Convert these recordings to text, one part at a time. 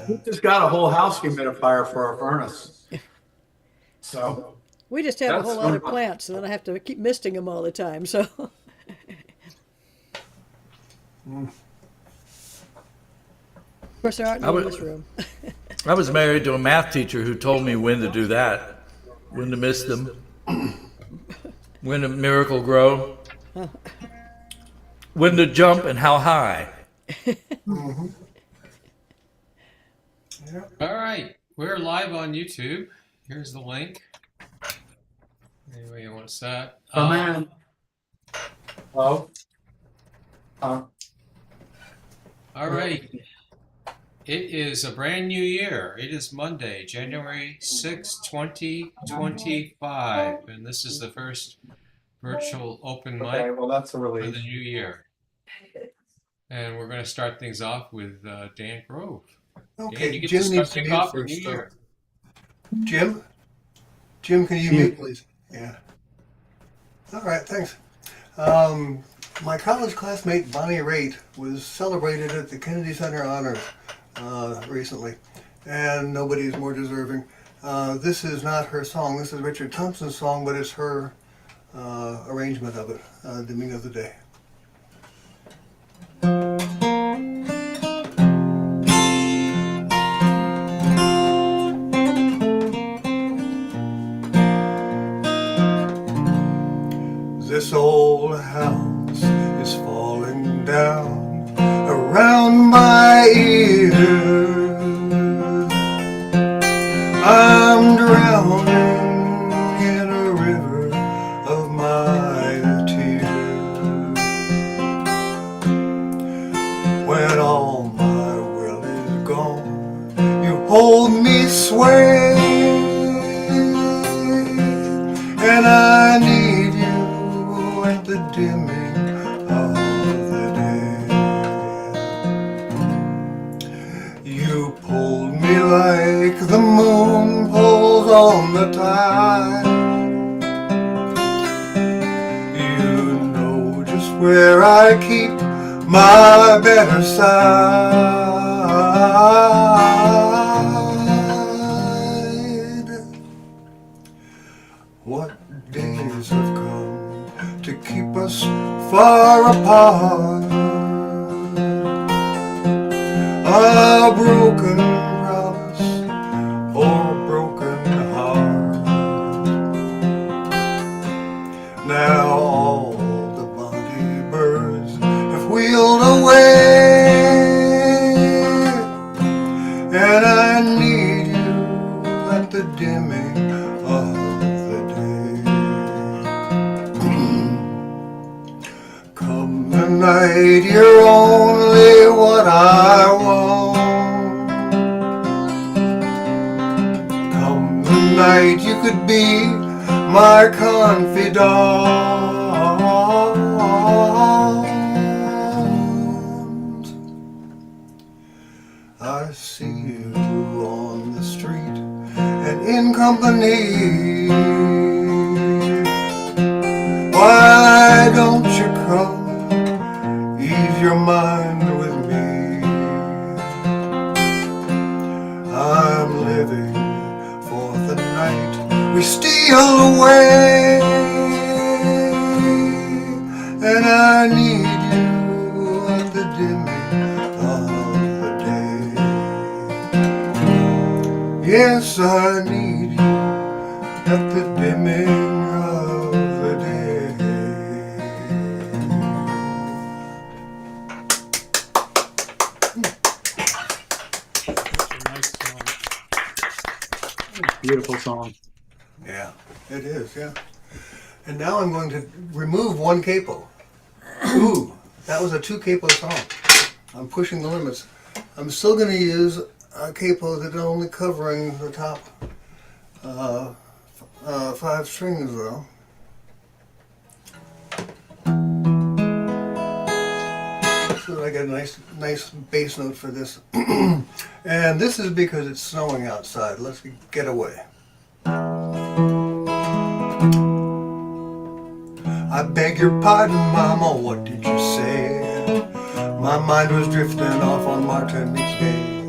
We just got a whole house humidifier for our furnace. So We just have a that's whole other plant, so then I have to keep misting them all the time. So, of course, there aren't I any in was, this room. I was married to a math teacher who told me when to do that, when to miss them, when to miracle grow, when to jump and how high. Yeah. All right, we're live on YouTube. Here's the link. Anyway, you want to set? oh man. Oh. All right. It is a brand new year. It is Monday, January 6, 2025. And this is the first virtual open mic Okay, well that's a for the relief. new year. And we're going to start things off with Dan Grove. Dan, Okay, you get Jim to needs start to things mute off the first. new year. Jim? Jim, can you mute, please? Yeah. All right, thanks. My college classmate Bonnie Raitt was celebrated at the Kennedy Center Honors recently, and nobody's more deserving. This is not her song. This is Richard Thompson's song, but it's her arrangement of it, The Meaning of the Day. This old house is falling down around my ears. I'm drowning in a river of my tears. When all my world is gone, you hold me sway, and I need you at the dimming of the day. You pulled me like the moon pulls on the tide. You know just where I keep my better side. What days have come to keep us far apart? A broken promise or a broken heart. Now all the bonny birds have wheeled away, and I need you at the dimming of the day. Come the night, you're only what I want. Come the night, you could be my confidant. I see you on the street and in company. Why don't you come, ease your mind with me? I'm living for the night we steal away, and I need you at the dimming of the day. Yes, I need you at the dimming of the day. That's a nice song. Beautiful song. Yeah, it is, yeah. And now I'm going to remove one capo. Ooh, that was a two capo song. I'm pushing the limits. I'm still going to use a capo that's only covering the top 5 strings though. So that I get a nice bass note for this. And this is because it's snowing outside. Let's get away. I beg your pardon, Mama, what did you say? My mind was drifting off on Martinique Day.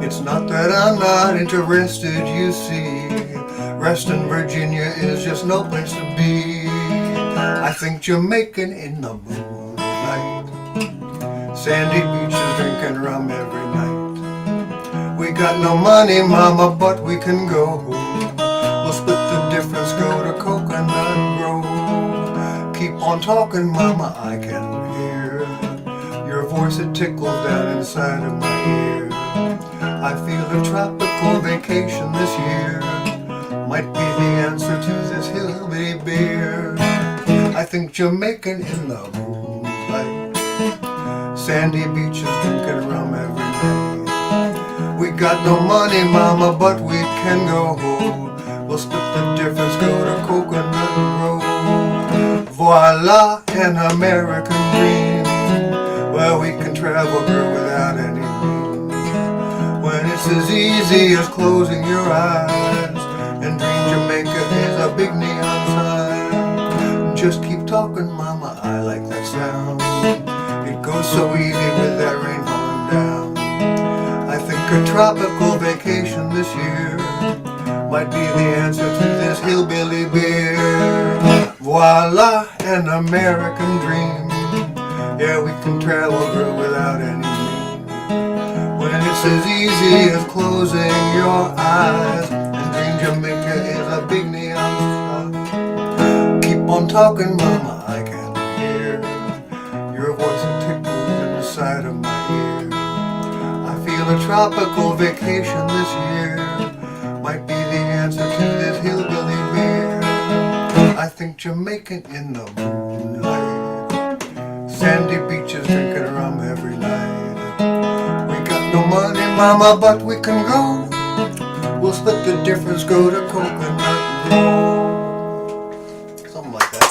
It's not that I'm not interested, you see. Reston, Virginia is just no place to be. I think Jamaican in the moonlight, sandy beaches drinking rum every night. We got no money, mama, but we can go. We'll split the difference, go to Coconut Grove. Keep on talking, mama, I can hear your voice, it tickles down inside of my ear. I feel a tropical vacation this year might be the answer to this hillbilly beer. I think Jamaican in the moonlight, sandy beaches drinking rum every night. We got no money, mama, but we can go. We'll split the difference, go to Coconut Grove. Voila, an American dream, where we can travel, girl, without any means. When it's as easy as closing your eyes, and dream Jamaica is a big neon sign. Just keep talking, mama, I like that sound. It goes so easy with that rain falling down. I think a tropical vacation this year might be the answer to this hillbilly beer. Voila, an American dream. Yeah, we can travel, girl, without any means. When it's as easy as closing your eyes, and dream Jamaica is a big neon sign. Keep on talking, mama, I can hear your voice, it tickles in the side of my ear. I feel a tropical vacation this year might be the answer to this hillbilly beer. I think Jamaican in the moonlight, sandy beaches drinking rum every night. We got no money, mama, but we can go. We'll split the difference, go to Coconut Grove. Something like that.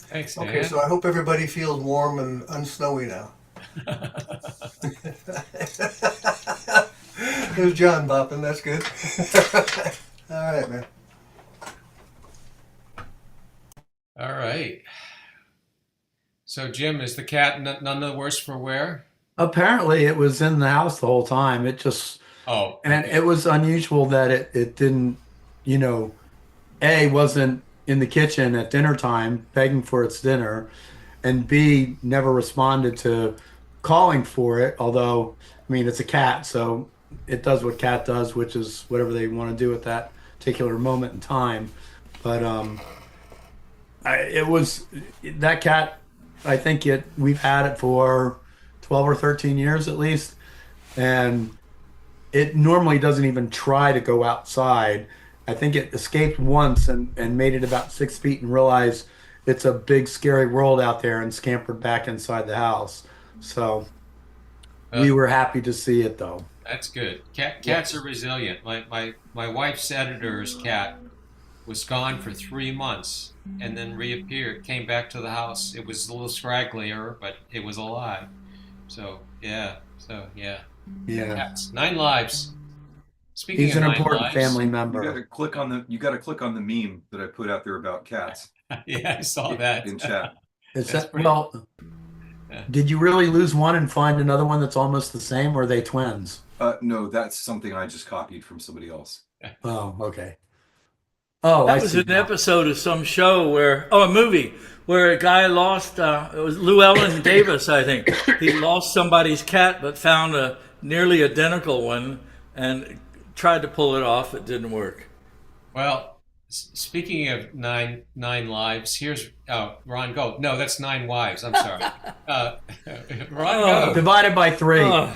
Thanks, Dan. Okay, so I hope everybody feels warm and unsnowy now. There's John bopping, that's good. All right, man. All right. So, Jim, is the cat none the worse for wear? Apparently, it was in the house the whole time. It just, Oh, and okay. it was unusual that it didn't, A, wasn't in the kitchen at dinner time begging for its dinner, and B, never responded to calling for it. Although, I mean, it's a cat, so it does what cat does, which is whatever they want to do at that particular moment in time. But it was that cat. I think we've had it for 12 or 13 years at least, and it normally doesn't even try to go outside. I think it escaped once and made it about 6 feet and realized it's a big, scary world out there and scampered back inside the house. So we were happy to see it, though. That's good. Cats are resilient. My wife's editor's cat was gone for 3 months and then reappeared, came back to the house. It was a little scragglier, but it was alive. So, yeah. Yeah. Cats. 9 lives. Speaking He's of an 9 important lives, family You member. gotta click on the meme that I put out there about cats Yeah, I saw that. in chat. Is That's that, pretty- well, Yeah. did you really lose one and find another one that's almost the same, or are they twins? No, that's something I just copied from somebody else. Oh, okay. Oh, I That was see an now. episode of some show a movie where a guy lost, it was Llewellyn Davis, I think. He lost somebody's cat but found a nearly identical one and tried to pull it off. It didn't work. Well, speaking of nine lives, here's Ron, go. No, that's 9 wives. I'm sorry. Ron, go. Divided by 3. Oh,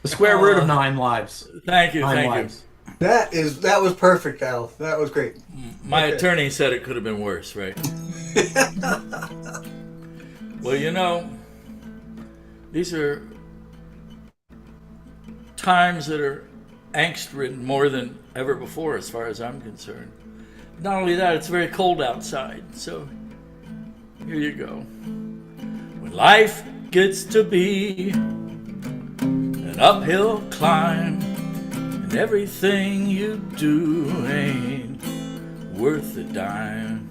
The square root of 9 lives. thank you, 9 thank lives. That was perfect, Al. That was great. you. My Okay. attorney said it could have been worse, right? Well, these are times that are angst-ridden more than ever before, as far as I'm concerned. Not only that, it's very cold outside, so here you go. When life gets to be an uphill climb, and everything you do ain't worth a dime.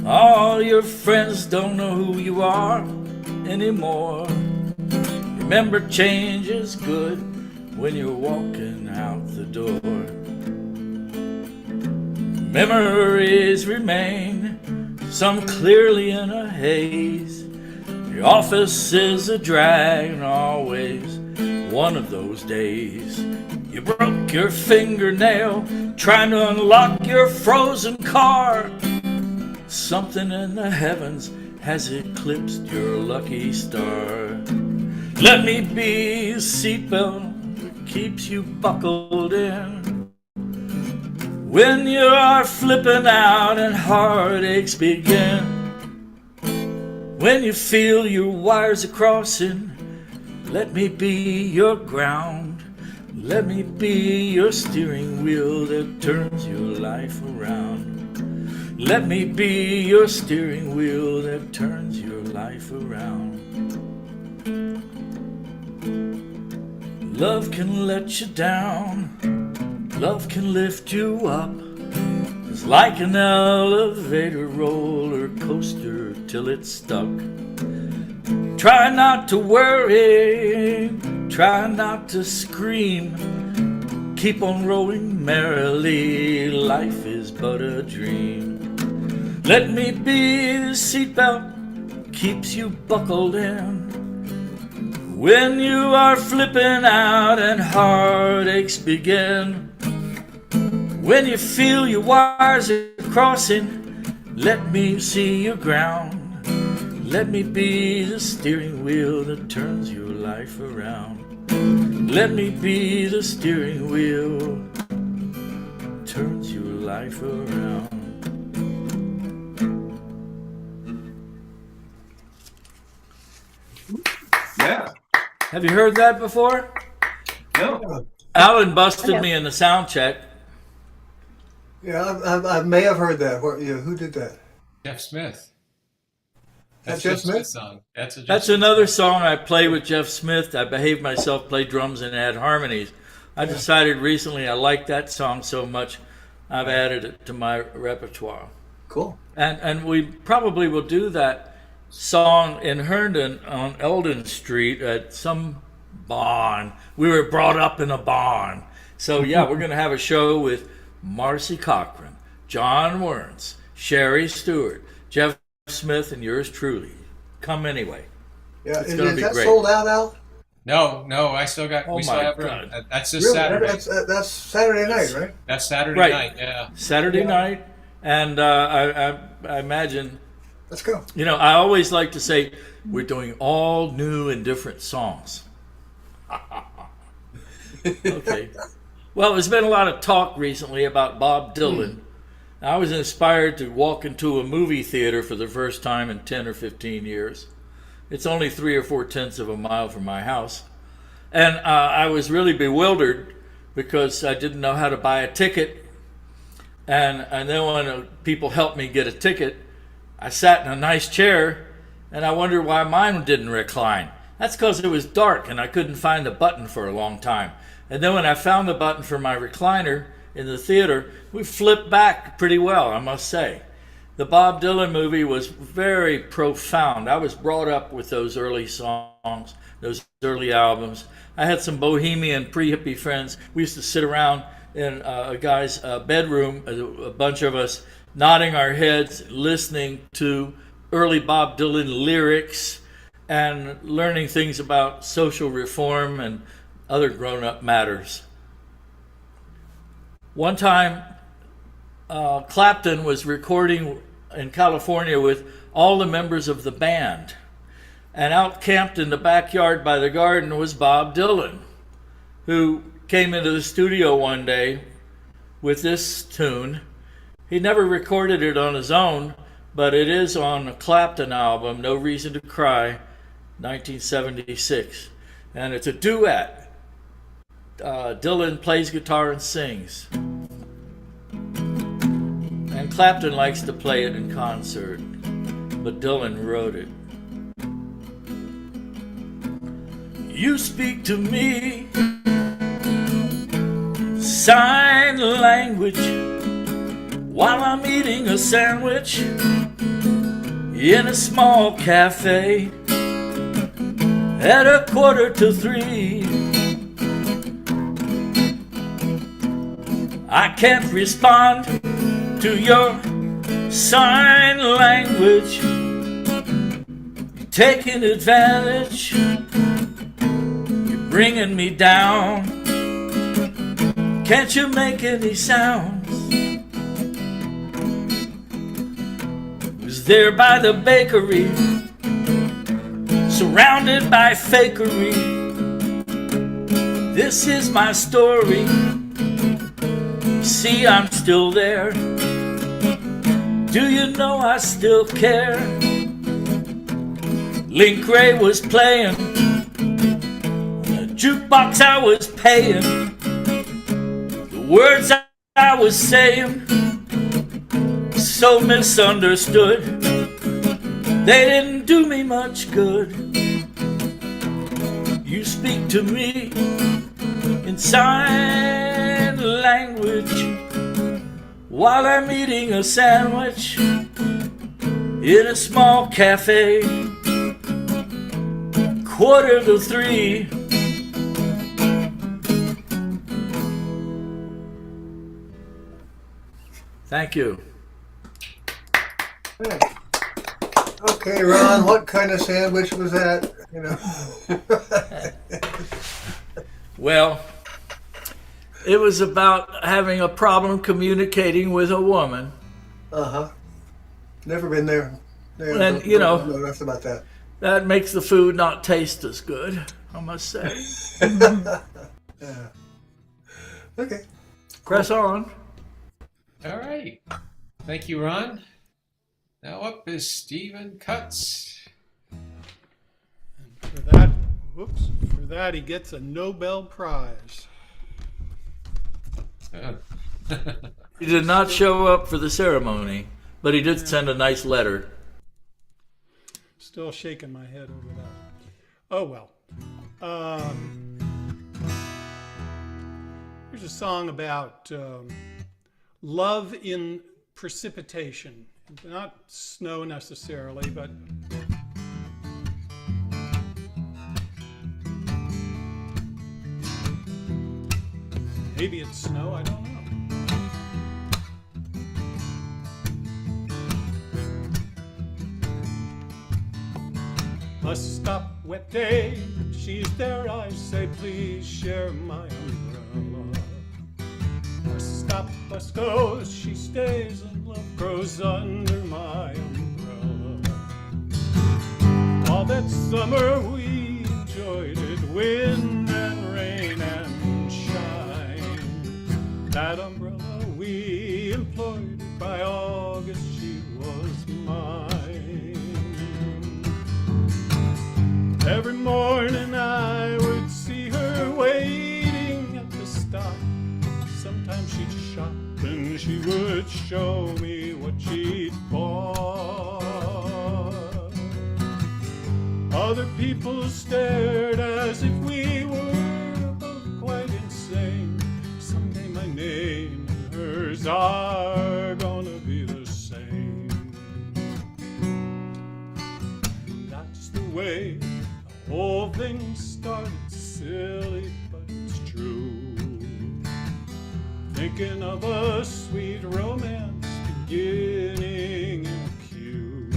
All your friends don't know who you are anymore. Remember, change is good when you're walking out the door. Memories remain, some clearly in a haze. The office is a drag, and always one of those days. You broke your fingernail trying to unlock your frozen car. Something in the heavens has eclipsed your lucky star. Let me be a seatbelt that keeps you buckled in. When you are flipping out and heartaches begin. When you feel your wires are crossing, let me be your ground. Let me be your steering wheel that turns your life around. Let me be your steering wheel that turns your life around. Love can let you down. Love can lift you up. It's like an elevator roller coaster till it's stuck. Try not to worry. Try not to scream. Keep on rolling merrily. Life is but a dream. Let me be the seatbelt keeps you buckled in. When you are flipping out and heartaches begin. When you feel your wires are crossing, let me see your ground. Let me be the steering wheel that turns your life around. Let me be the steering wheel that turns your life around. Yeah. Have you heard that before? No. Alan busted me in the sound check. Yeah, I may have heard that. Who did that? Jeff Smith. That's Jeff Smith? song. That's a Jeff That's Smith another song. song I play with Jeff Smith. I behave myself, play drums, and add harmonies. I decided recently I like that song so much, I've added it to my repertoire. Cool. And we probably will do that song in Herndon on Eldon Street at some barn. We were brought up in a barn. So yeah, we're going to have a show with Marcy Cochran, John Wernz, Sherry Stewart, Jeff Smith, and yours truly. Come anyway. Yeah, It's is gonna be that great. sold out, Al? No, I still got. Oh we still my have room. God. That's this Really? Saturday. That's Saturday night, right? That's Saturday Right. night. Yeah. Saturday night, and I imagine, Let's go. you know, I always like to say we're doing all new and different songs. Okay. Well, there's been a lot of talk recently about Bob Dylan. I was inspired to walk into a movie theater for the first time in 10 or 15 years. It's only 3 or 4 tenths of a mile from my house. And I was really bewildered because I didn't know how to buy a ticket. And then when people helped me get a ticket, I sat in a nice chair and I wondered why mine didn't recline. That's because it was dark and I couldn't find the button for a long time. And then when I found the button for my recliner in the theater, we flipped back pretty well, I must say. The Bob Dylan movie was very profound. I was brought up with those early songs, those early albums. I had some bohemian pre-hippie friends. We used to sit around in a guy's bedroom, a bunch of us, nodding our heads, listening to early Bob Dylan lyrics and learning things about social reform and other grown-up matters. One time, Clapton was recording in California with all the members of the band. And out camped in the backyard by the garden was Bob Dylan, who came into the studio one day with this tune. He never recorded it on his own, but it is on a Clapton album, No Reason to Cry, 1976. And it's a duet. Dylan plays guitar and sings. And Clapton likes to play it in concert, but Dylan wrote it. You speak to me, sign language, while I'm eating a sandwich. in a small cafe at 2:45. I can't respond to your sign language. You're taking advantage. You're bringing me down. Can't you make any sounds? Was there by the bakery, surrounded by fakery. This is my story. See, I'm still there. Do you know I still care? Link Ray was playing, the jukebox I was paying, the words I was saying, so misunderstood. They didn't do me much good. You speak to me in sign language while I'm eating a sandwich in a small cafe, 2:45. Thank you. Okay, Ron, what kind of sandwich was that? You know. Well, it was about having a problem communicating with a woman. Uh-huh. Never been there. Yeah, And, you know, no, that's about that. That makes the food not taste as good, I must say. Yeah. Okay. Press on. All right. Thank you, Ron. Now up is Stephen Cutts. For that, for that he gets a Nobel Prize. He did not show up for the ceremony, but he did send a nice letter. Still shaking my head over that. Oh well. Here's a song about love in precipitation. Not snow necessarily, but maybe it's snow, I don't know. A stop wet day, she's there, I say, please share my umbrella. A stop bus goes, she stays, and love grows under my umbrella. All that summer we enjoyed it, wind and rain and shine. That umbrella we employed, by August she was mine. Every morning I would see her waiting at the stop. Sometimes she'd shop and she would show me what she'd bought. Other people stared as if we were both quite insane. Someday my name and hers are gonna be the same. That's the way the whole thing started, silly but it's true. Thinking of a sweet romance beginning in a queue.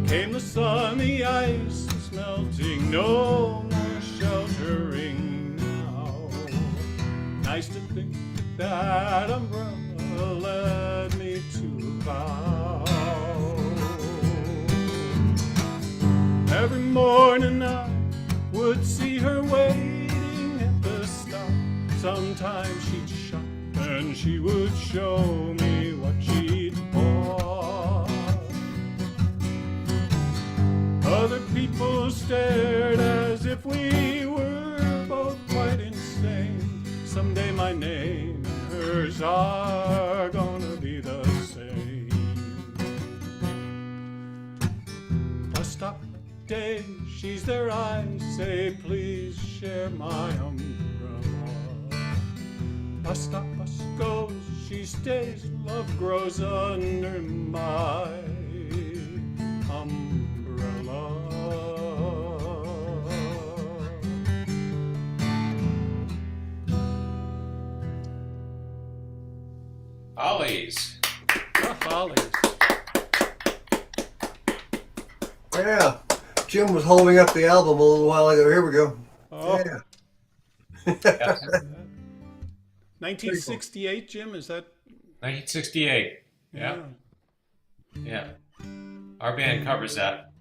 Came the sun, the ice was melting, no more sheltering now. Nice to think that umbrella led me to a vow. Every morning I would see her waiting at the stop. Sometimes she'd shop and she would show me what she'd bought. Other people stared as if we were both quite insane. Someday my name and hers are gonna be the same. Bus stop day, she's there, I say, please share my umbrella. Bus stop, bus goes, she stays, love grows under my Hollies. The Hollies. Yeah. Jim was holding up the album a little while ago. Here we go. Oh, Yeah. 1968, Jim, is that? 1968. Yeah. Yeah. Our band covers that.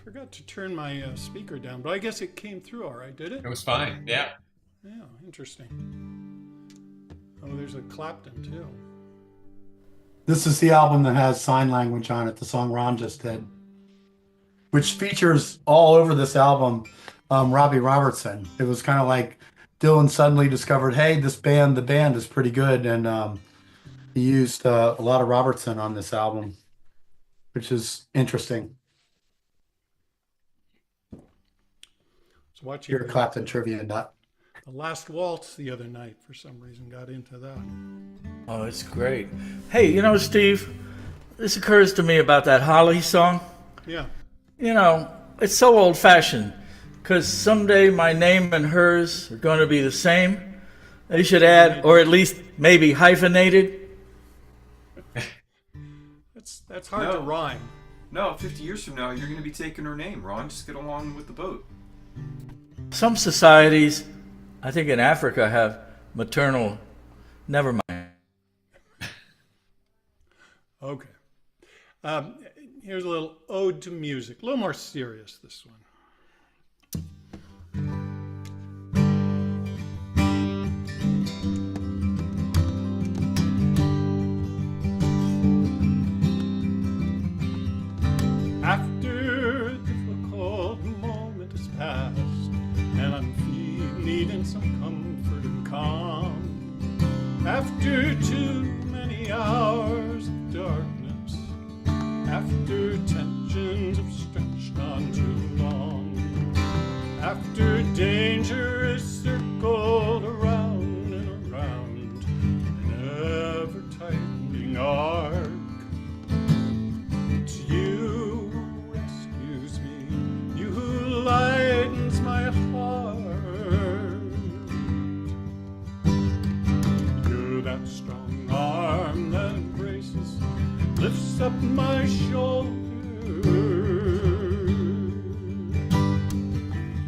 Forgot to turn my speaker down, but I guess it came through all right, did it? It was fine. Yeah. Yeah, interesting. Oh, there's a Clapton too. This is the album that has sign language on it, the song Ron just did, which features all over this album Robbie Robertson. It was kind of like Dylan suddenly discovered, hey, the band is pretty good, and he used a lot of Robertson on this album, which is interesting. Was watching You're a Clapton trivia nut. The Last Waltz the other night for some reason, got into that. Oh, it's great. Hey, you know, Steve, this occurs to me about that Holly song. Yeah. You know, it's so old-fashioned, because someday my name and hers are going to be the same. They should add, or at least maybe hyphenated. That's hard to No. rhyme. No, 50 years from now, you're going to be taking her name, Ron. Just get along with the boat. Some societies, I think in Africa, have maternal. Never mind. Okay. Here's a little ode to music. A little more serious, this one. After a difficult moment has passed, and I'm needing some comfort and calm. After too many hours of darkness, after tensions have stretched on too long, after danger has circled around and around an ever-tightening arc, it's you who rescues me, you who lightens my heart. You're that strong arm that embraces, lifts up my shoulder.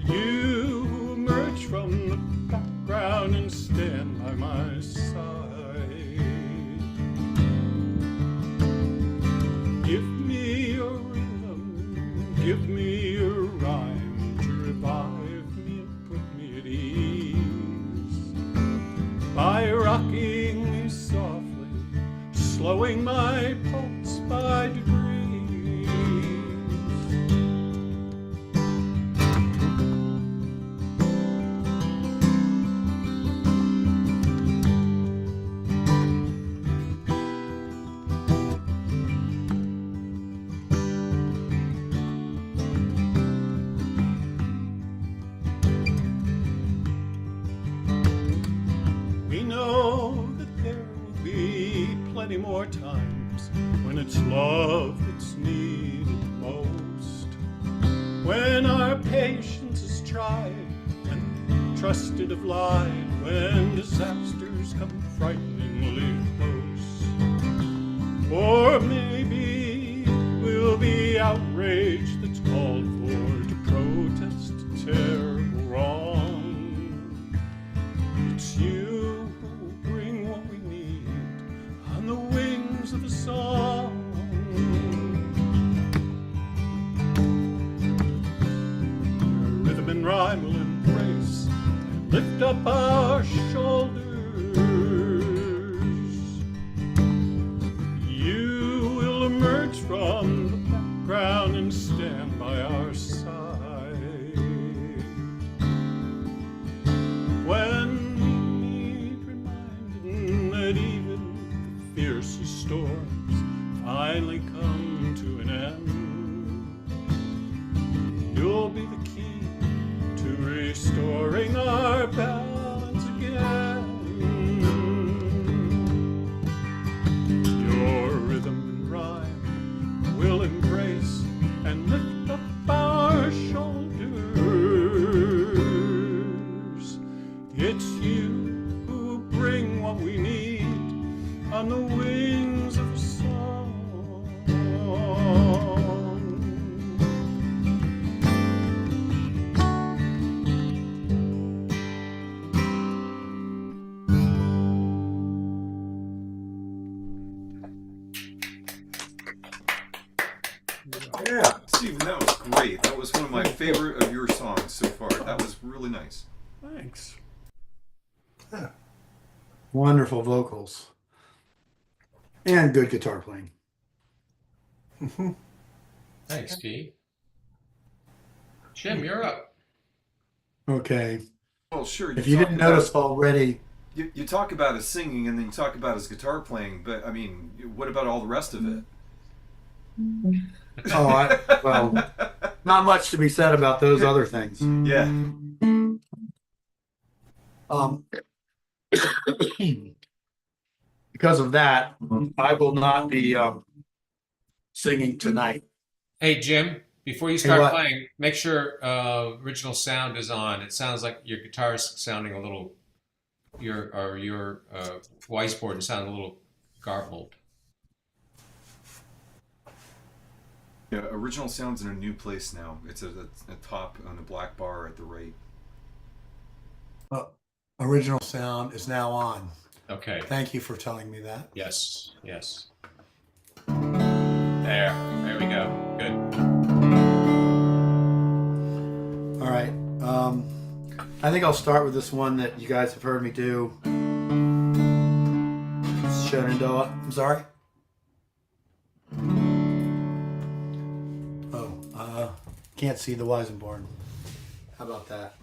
You who emerge from the background and stand by my side. Give me a rhythm, give me a rhyme to revive me and put me at ease. By rocking me softly, slowing my pulse by degrees. We know that there will be plenty more times when it's love that's needed most. When our patience is tried and trusted have lied, when disasters come frighteningly close. Or maybe we'll be outraged that's called for to protest a terrible wrong. It's you who bring what we need on the wings of a song. Your rhythm and rhyme will embrace and lift up our shoulders. You will emerge from the background and stand by our side. When we need reminding that even the fiercest storms finally come to an end, you'll be the key to restoring our balance again. far. That was really nice. Thanks. Wonderful vocals. And good guitar playing. Thanks, Key. Jim, you're up. Okay. Well, sure. If you didn't notice already, you talk about his singing and then you talk about his guitar playing, but I mean, what about all the rest of it? well, not much to be said about those other things. Yeah. Because of that, I will not be singing tonight. Hey, Jim, before you Hey, start what? playing, make sure original sound is on. It sounds like your guitar is sounding a little, your voice board is sounding a little garbled. Yeah, original sound's in a new place now. It's at the top on the black bar at the right. Original sound is now on. Okay. Thank you for telling me that. Yes. Yes. There we go. Good. All right. I think I'll start with this one that you guys have heard me do. Shenandoah. I'm sorry. Can't see the Weisenborn. How about that?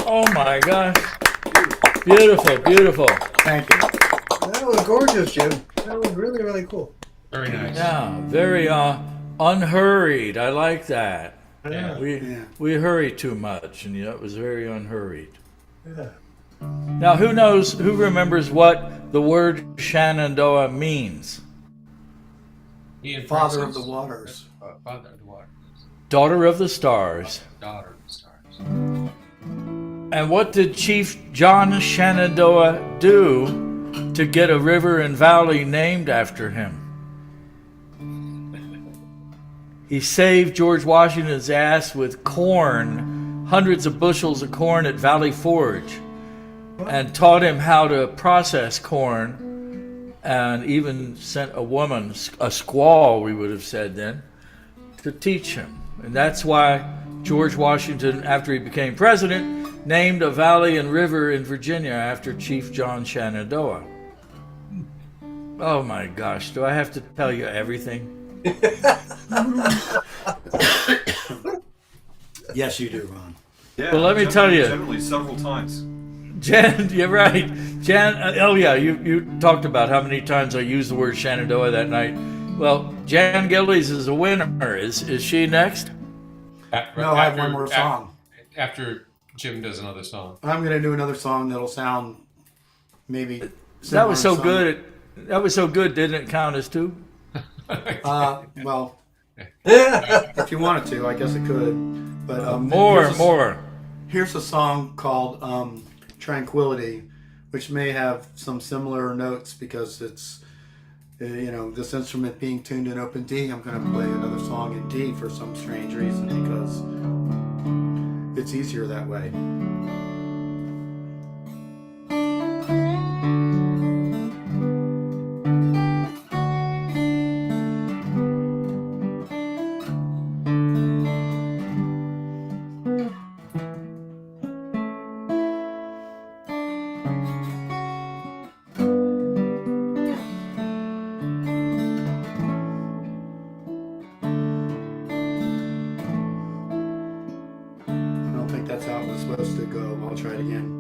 Oh my gosh. Beautiful, beautiful. Thank you. That was gorgeous, Jim. That was really, really cool. Very nice. Yeah, very unhurried. I like that. Yeah. We hurry too much, and it was very unhurried. Yeah. Now, who remembers what the word Shenandoah means? Ian Father of Francis. the waters. Father of the water. Daughter of the stars. Daughter of the stars. And what did Chief John Shenandoah do to get a river and valley named after him? He saved George Washington's ass with corn, hundreds of bushels of corn at Valley Forge, and taught him how to process corn, and even sent a woman, a squaw we would have said then, to teach him. And that's why George Washington, after he became president, named a valley and river in Virginia after Chief John Shenandoah. Oh my gosh, do I have to tell you everything? Yes, you do, Ron. Yeah, Well, let me tell you. Generally, several times. Jan, you're right. Jan, oh yeah, you talked about how many times I used the word Shenandoah that night. Well, Jan Gillies is a winner. Is she next? No, I have one more song. After Jim does another song. I'm going to do another song that'll sound maybe. That was so similar in some- good. That was so good. Didn't it count as two? Well, if you wanted to, I guess it could. But More. Here's a song called Tranquility, which may have some similar notes because it's, this instrument being tuned in open D. I'm going to play another song in D for some strange reason because it's easier that way. I don't think that's how it was supposed to go. I'll try it again.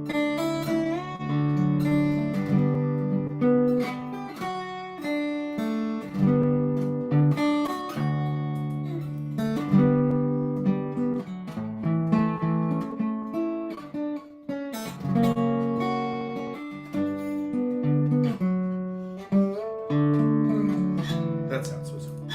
That's how it's supposed to go.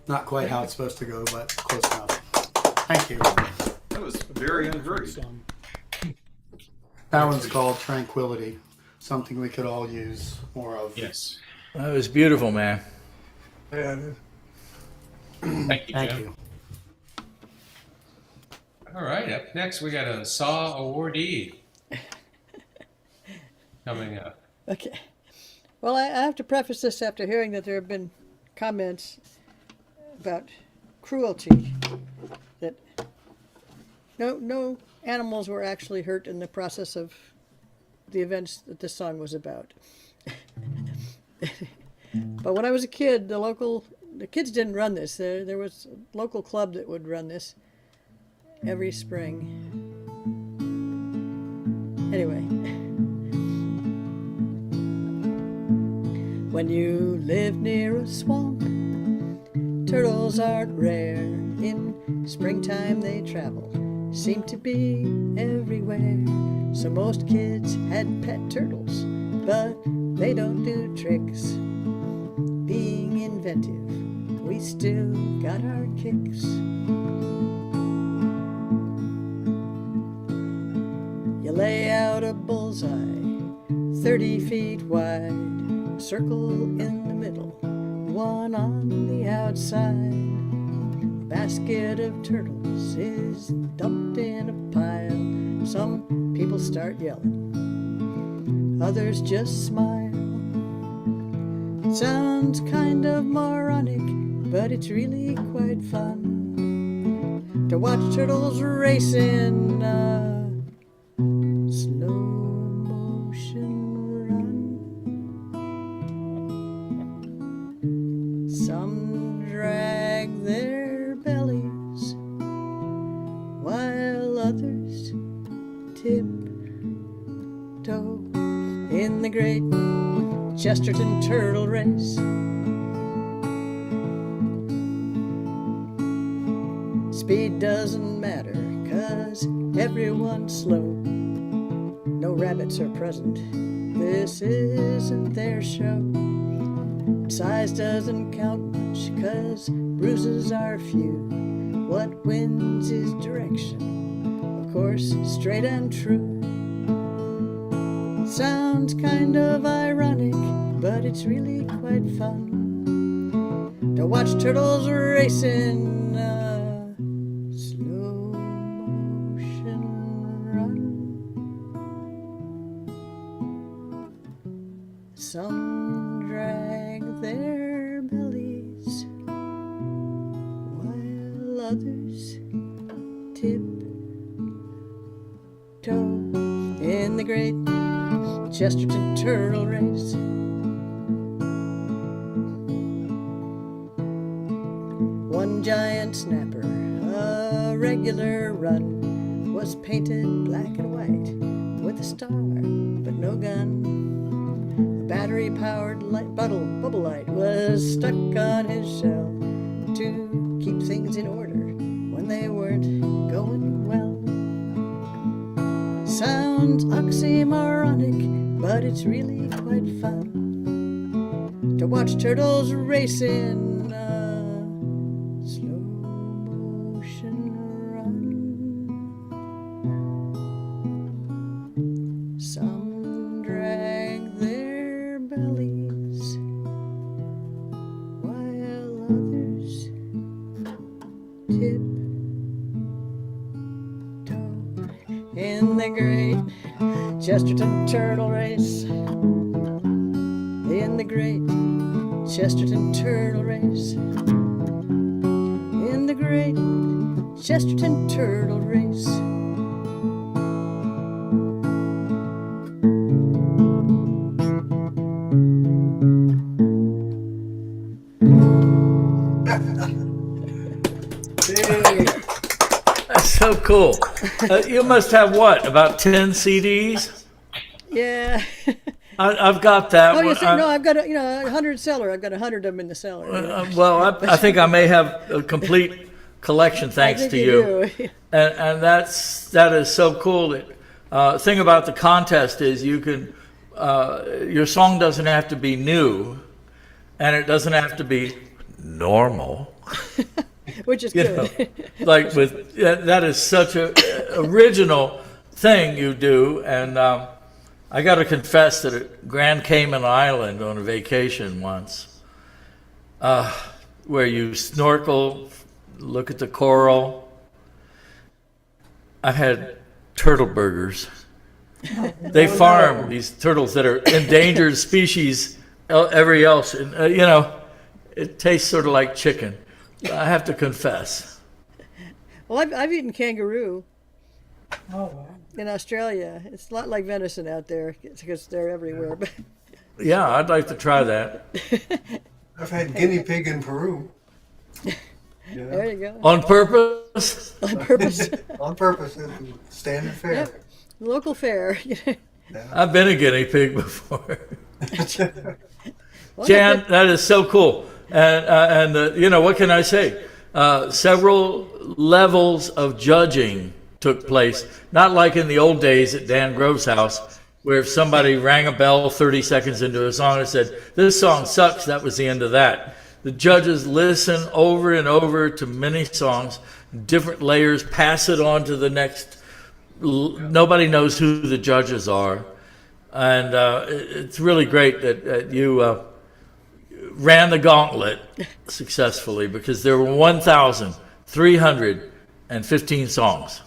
Not quite how it's supposed to go, but close enough. Thank you. That was very unhurried. That one's called Tranquility. Something we could all use more of. Yes. That was beautiful, man. Yeah, it is. Thank you, Thank Jim. you. All right. Up next, we got a SAW awardee coming up. Okay. Well, I have to preface this after hearing that there have been comments about cruelty, that no animals were actually hurt in the process of the events that this song was about. But when I was a kid, the kids didn't run this. There was a local club that would run this every spring. Anyway. When you live near a swamp, turtles aren't rare. In springtime they travel, seem to be everywhere. So most kids had pet turtles, but they don't do tricks. Being inventive, we still got our kicks. You lay out a bullseye 30 feet wide, a circle in the middle, one on the outside. A basket of turtles is dumped in a pile. Some people start yelling, others just smile. Sounds kind of moronic, but it's really quite fun to watch turtles race in a slow motion run. Some drag their bellies while others tiptoe in the great Chesterton Turtle Race. Speed doesn't matter, 'cause everyone's slow. No rabbits are present, this isn't their show. Size doesn't count much, 'cause bruises are few. What wins is direction, of course, straight and true. Sounds kind of ironic, but it's really quite fun to watch turtles race in a slow motion run. Some drag their bellies while others tiptoe in the great Chesterton Turtle Race. One giant snapper, a regular run, was painted black and white with a star, but no gun. A battery-powered bubble light was stuck on his shell to keep things in order when they weren't going well. Sounds oxymoronic, but it's really quite fun to watch turtles race in a slow motion run. Some drag their bellies while others tiptoe in the great Chesterton Turtle Race. In the great Chesterton Turtle Race. In the great Chesterton Turtle Race. That's so cool. You must have what, about 10 CDs? Yeah. I've got that. Oh, you one. said, no, I've got a 100 cellar. I've got 100 of them in the cellar. Well, I think I may have a complete collection thanks think to you do. and that is so cool. That thing about the contest is you can your song doesn't have to be new, and it doesn't have to be normal. Which is You good. know, like with that is such a original thing you do, and I got to confess that at Grand Cayman Island on a vacation once, where you snorkel, look at the coral, I had turtle burgers. They farm these turtles that are endangered species, every else, and it tastes sort of like chicken. I have to confess. Well, I've eaten kangaroo. In Australia. It's a lot like venison out there because they're everywhere. But Yeah, I'd like to try that. I've had guinea pig in Peru. there you go. On purpose? On purpose. On purpose. It was standard fare. Yep. Local fare. I've been a guinea pig before. Well, Jan, that is so cool. And you know, what can I say? Several levels of judging took place, not like in the old days at Dan Grove's house, where if somebody rang a bell 30 seconds into a song and said, "This song sucks," that was the end of that. The judges listen over and over to many songs, different layers, pass it on to the next. Nobody knows who the judges are. And it's really great that you ran the gauntlet successfully, because there were 1,315 songs.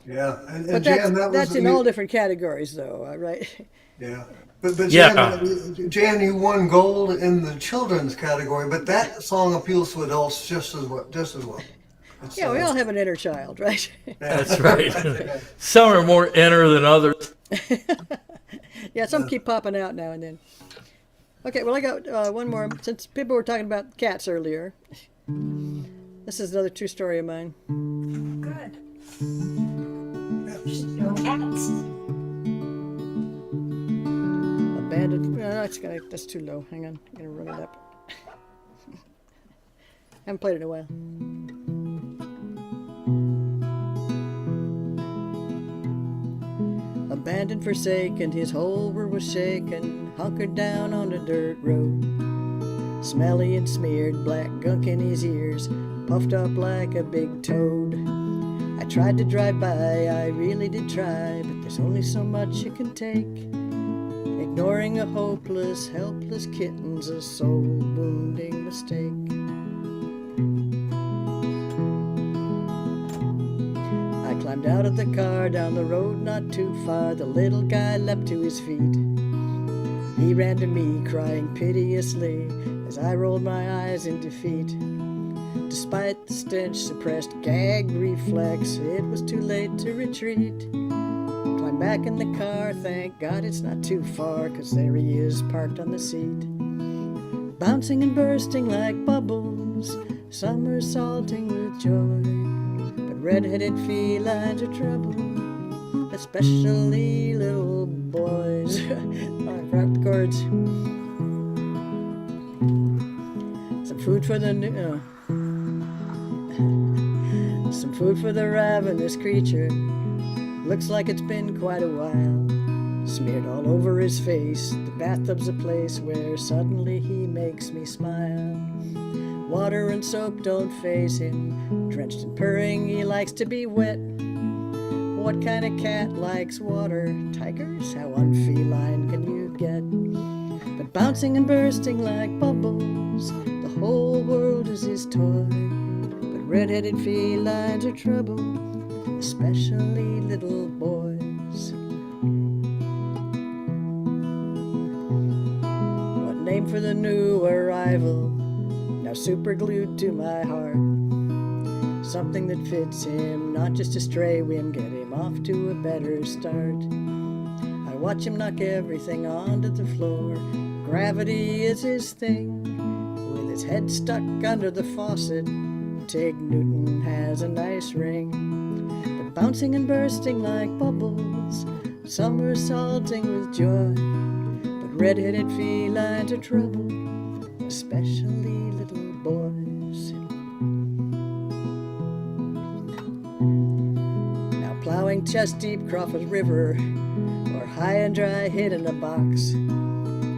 Yeah. And But Jan, that was that's in all different categories, though, right? Yeah. But Yeah. Jan, you won gold in the children's category, but that song appeals to adults just as well. It's, Yeah, we all have an inner child, right? That's right. Some are more inner than others. Yeah, some keep popping out now and then. Okay, well, I got one more. Since people were talking about cats earlier, this is another true story of mine. Good. No cats. Abandoned. No, that's too low. Hang on, I'm gonna run it up. Haven't played it in a while. Abandoned, forsaken, his whole world was shaken, hunkered down on a dirt road. Smelly and smeared, black gunk in his ears, puffed up like a big toad. I tried to drive by, I really did try, but there's only so much you can take. Ignoring a hopeless, helpless kitten's a soul-wounding mistake. I climbed out of the car, down the road not too far. The little guy leapt to his feet. He ran to me, crying piteously, as I rolled my eyes in defeat. Despite the stench, suppressed gag reflex, it was too late to retreat. Climb back in the car, thank God it's not too far, 'cause there he is, parked on the seat. Bouncing and bursting like bubbles, somersaulting with joy. But red-headed felines are trouble, especially little boys. I forgot the chords. Some food for the new... Some food for the ravenous creature. Looks like it's been quite a while. Smeared all over his face. The bathtub's a place where suddenly he makes me smile. Water and soap don't faze him. Drenched and purring, he likes to be wet. What kind of cat likes water? Tigers? How unfeline can you get? But bouncing and bursting like bubbles, the whole world is his toy. Red-headed felines are trouble, especially little boys. What name for the new arrival, now super glued to my heart. Something that fits him, not just a stray whim, get him off to a better start. I watch him knock everything onto the floor. Gravity is his thing, with his head stuck under the faucet. Tig Newton has a nice ring, but bouncing and bursting like bubbles, somersaulting with joy. But red-headed felines are trouble, especially little boys. Now plowing chest-deep Crawford River, or high and dry hid in a box.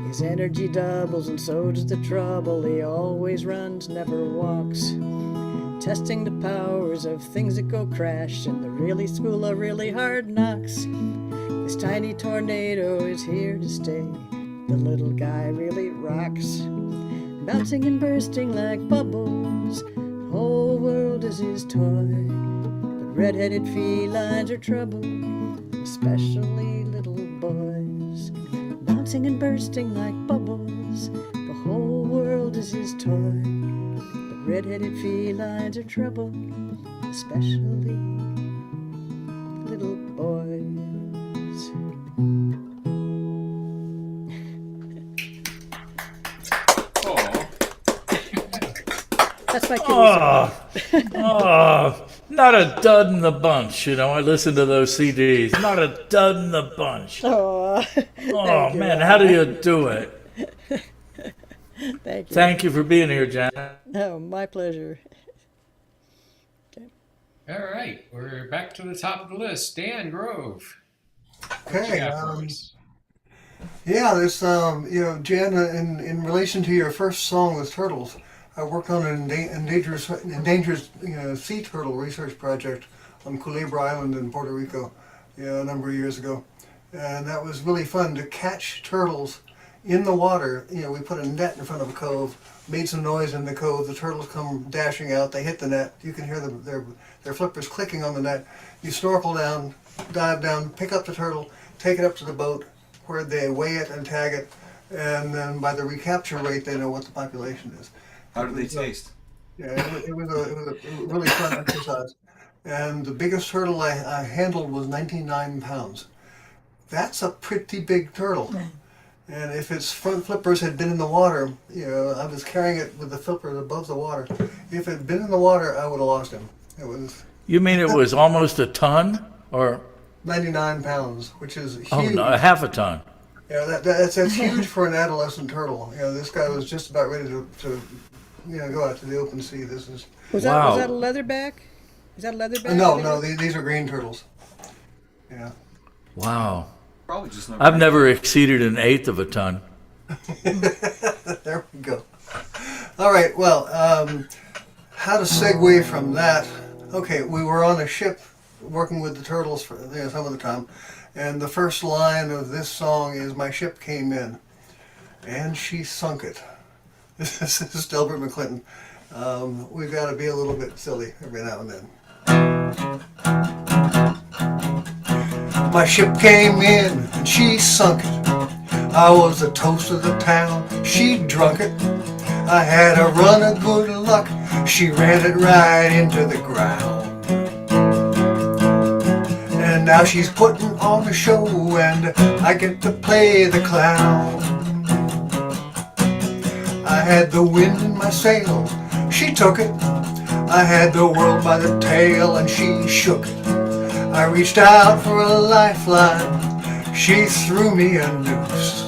His energy doubles and so does the trouble. He always runs, never walks. Testing the powers of things that go crash in the really school of really hard knocks. This tiny tornado is here to stay. The little guy really rocks. Bouncing and bursting like bubbles, whole world is his toy. But red-headed felines are trouble, especially little boys. Bouncing and bursting like bubbles, the whole world world is his toy. But red-headed felines are trouble, especially little boys. Oh, That's my kitty song. Oh, not a dud in the bunch. You know, I listen to those CDs. Not a dud in the bunch. Oh, Oh, man, how do you do it? thank you. Thank you for being here, Janet. Oh, my pleasure. All right, we're back to the top of the list. Dan Grove. What you Okay. got for us? Yeah, there's Jan, in relation to your first song with turtles, I worked on an endangered sea turtle research project on Culebra Island in Puerto Rico, a number of years ago, and that was really fun to catch turtles in the water. We put a net in front of a cove, made some noise in the cove. The turtles come dashing out. They hit the net. You can hear their flippers clicking on the net. You snorkel down, dive down, pick up the turtle, take it up to the boat, where they weigh it and tag it, and then by the recapture rate, they know what the population is. how do they taste? Yeah, it was a really fun exercise. And the biggest turtle I handled was 99 pounds. That's a pretty big turtle. And if its front flippers had been in the water, I was carrying it with the flippers above the water. If it had been in the water, I would have lost him. It was You mean it was almost a ton? Or, 99 pounds, which is huge. oh, no, half a ton. That's huge for an adolescent turtle. This guy was just about ready to go out to the open sea. This is Was Wow. that a leatherback? Is that a leatherback? no, these are green turtles. Yeah. Wow. Probably just not. I've never exceeded an eighth of a ton. There we go. All right. Well, how to segue from that? Okay, we were on a ship working with the turtles for some of the time, and the first line of this song is "My ship came in, and she sunk it." This is Delbert McClinton. We've got to be a little bit silly every now and then. My ship came in and she sunk it. I was the toast of the town, she drunk it. I had a run of good luck, she ran it right into the ground. And now she's putting on a show and I get to play the clown. I had the wind in my sails, she took it. I had the world by the tail and she shook it. I reached out for a lifeline, she threw me a noose.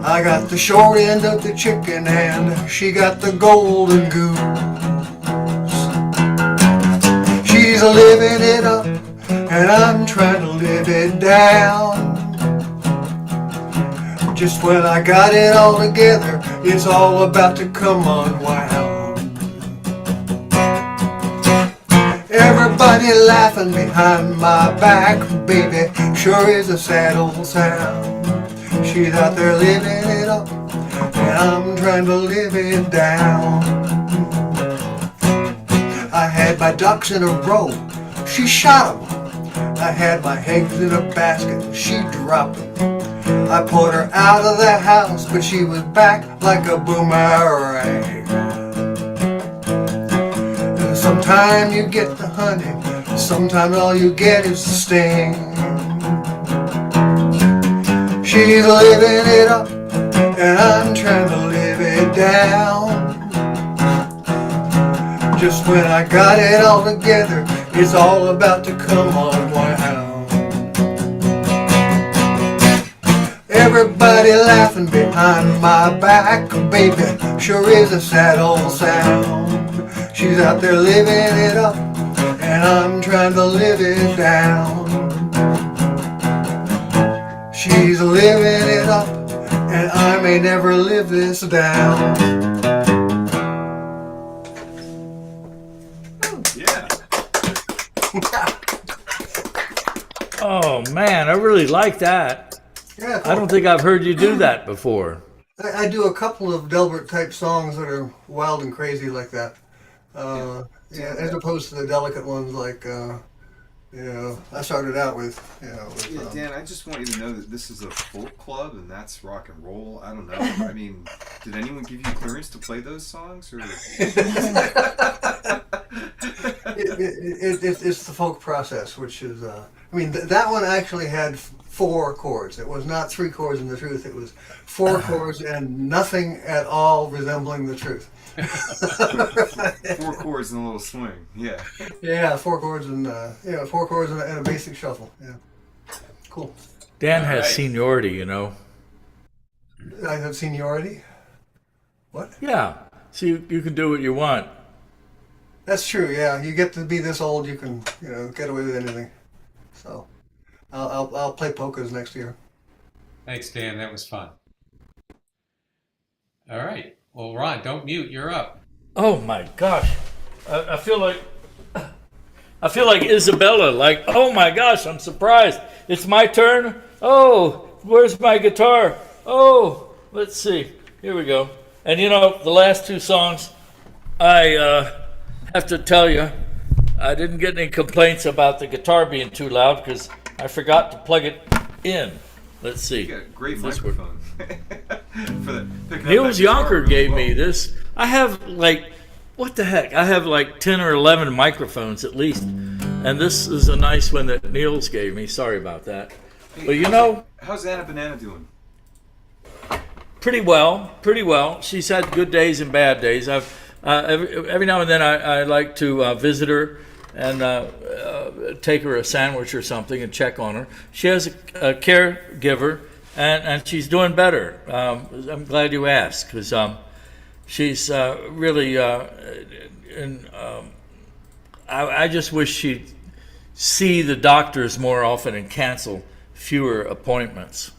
I got the short end of the chicken and she got the golden goose. She's living it up and I'm trying to live it down. Just when I got it all together, it's all about to come unwound. Everybody laughing behind my back, baby, sure is a sad old sound. She's out there living it up, and I'm trying to live it down. I had my ducks in a row, she shot 'em. I had my eggs in a basket, she dropped 'em. I put her out of the house, but she was back like a boomerang. Sometimes you get the honey, sometimes all you get is the sting. She's living it up, and I'm trying to live it down. Just when I got it all together, it's all about to come unwound. Everybody laughing behind my back, baby, sure is a sad old sound. She's out there living it up, and I'm trying to live it down. She's living it up, and I may never live this down. Yeah. Oh, man, I really like that. Yeah, I don't think I've heard you do that before. I do a couple of Delbert type songs that are wild and crazy like that. As opposed to the delicate ones like I started out with, Yeah, Dan, I just want you to know that this is a folk club and that's rock and roll. I don't know. I mean, did anyone give you clearance to play those songs? Or it's the folk process, which is, that one actually had 4 chords. It was not 3 chords in the truth. It was 4 chords and nothing at all resembling the truth. 4 chords and a little swing. Yeah. Yeah, 4 chords and 4 chords and a basic shuffle. Yeah, cool. Dan has seniority, you know. I have seniority. What? Yeah, so you can do what you want. That's true. Yeah, you get to be this old, you can get away with anything. So, I'll play polkas next year. Thanks, Dan. That was fun. All right. Well, Ron, don't mute. You're up. Oh my gosh, I feel like Isabella. Like, oh my gosh, I'm surprised. It's my turn. Oh, where's my guitar? Oh, let's see. Here we go. And the last 2 songs, I have to tell you, I didn't get any complaints about the guitar being too loud because I forgot to plug it in. Let's see. You got a great microphone. For the, Niels Yonker gave me this. I have what the heck? I have 10 or 11 microphones at least. And this is a nice one that Niels gave me. Sorry about that. But how's Anna Banana doing? Pretty well. She's had good days and bad days. I've every now and then I like to visit her and take her a sandwich or something and check on her. She has a caregiver, and she's doing better. I'm glad you asked because she's really. I just wish she'd see the doctors more often and cancel fewer appointments.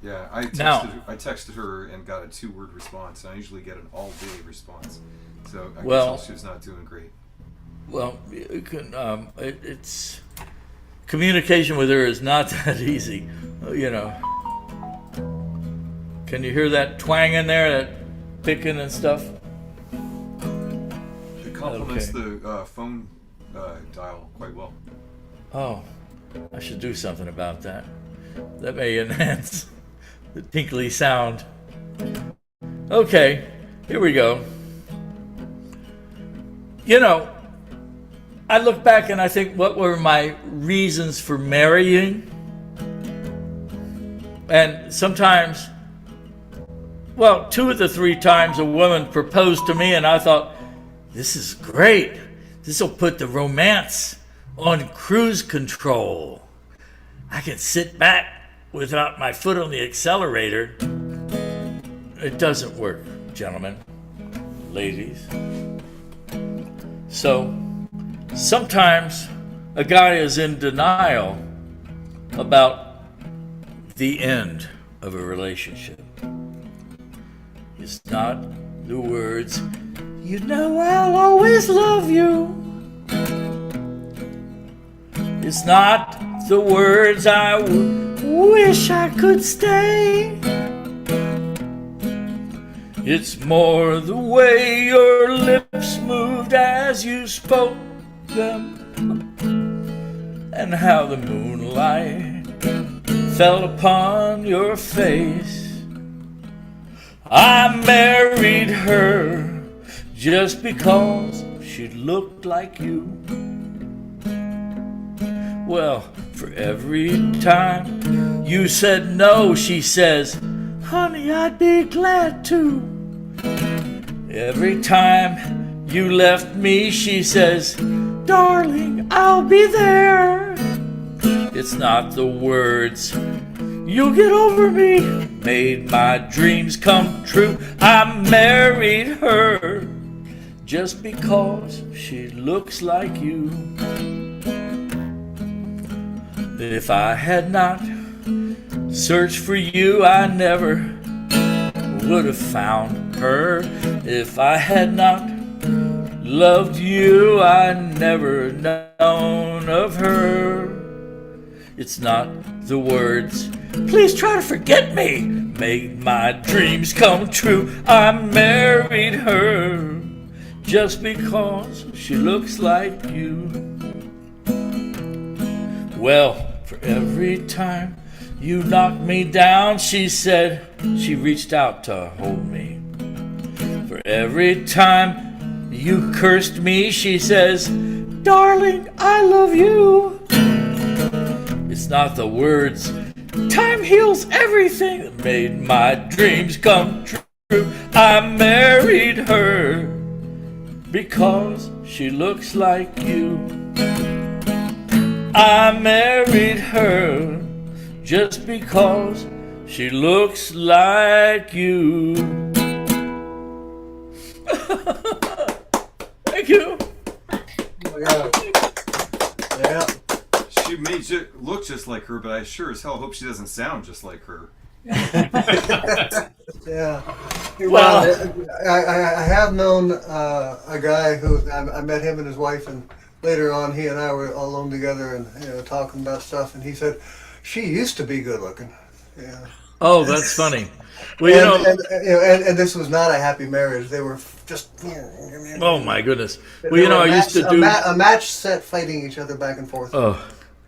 Yeah, I texted her and got a 2-word response. I usually get an all-day response, so I can tell she's not doing great. Well, you can. It's communication with her is not that easy, Can you hear that twang in there, that picking and stuff? It complements the phone dial quite well. Oh, I should do something about that. That may enhance the tinkly sound. Okay, here we go. I look back and I think, what were my reasons for marrying? And sometimes, 2 of the 3 times a woman proposed to me and I thought, this is great. This will put the romance on cruise control. I can sit back without my foot on the accelerator. It doesn't work, gentlemen, ladies. So sometimes a guy is in denial about the end of a relationship. It's not the words, I'll always love you. It's not the words, I wish I could stay. It's more the way your lips moved as you spoke them, and how the moonlight fell upon your face. I married her just because she looked like you. Well, for every time you said no, she says, honey, I'd be glad to. Every time you left me, she says, darling, I'll be there. It's not the words, you'll get over me, made my dreams come true. I married her just because she looks like you. If I had not searched for you, I never would have found her. If I had not loved you, I never known of her. It's not the words, please try to forget me, made my dreams come true. I married her just because she looks like you. Well, for every time you knocked me down, she said, she reached out to hold me. For every time you cursed me, she says, darling, I love you. It's not the words, time heals everything, that made my dreams come true. I married her because she looks like you. I married her just because she looks like you. Thank you. Yeah. Yeah. She may look just like her, but I sure as hell hope she doesn't sound just like her. Yeah. Well- Well, I have known a guy who I met him and his wife, and later on he and I were alone together and talking about stuff, and he said she used to be good looking. Yeah. Oh, that's funny. Well, And this was not a happy marriage. They were just. Oh my goodness. They Well, were I used to do. a match set, fighting each other back and forth, Oh.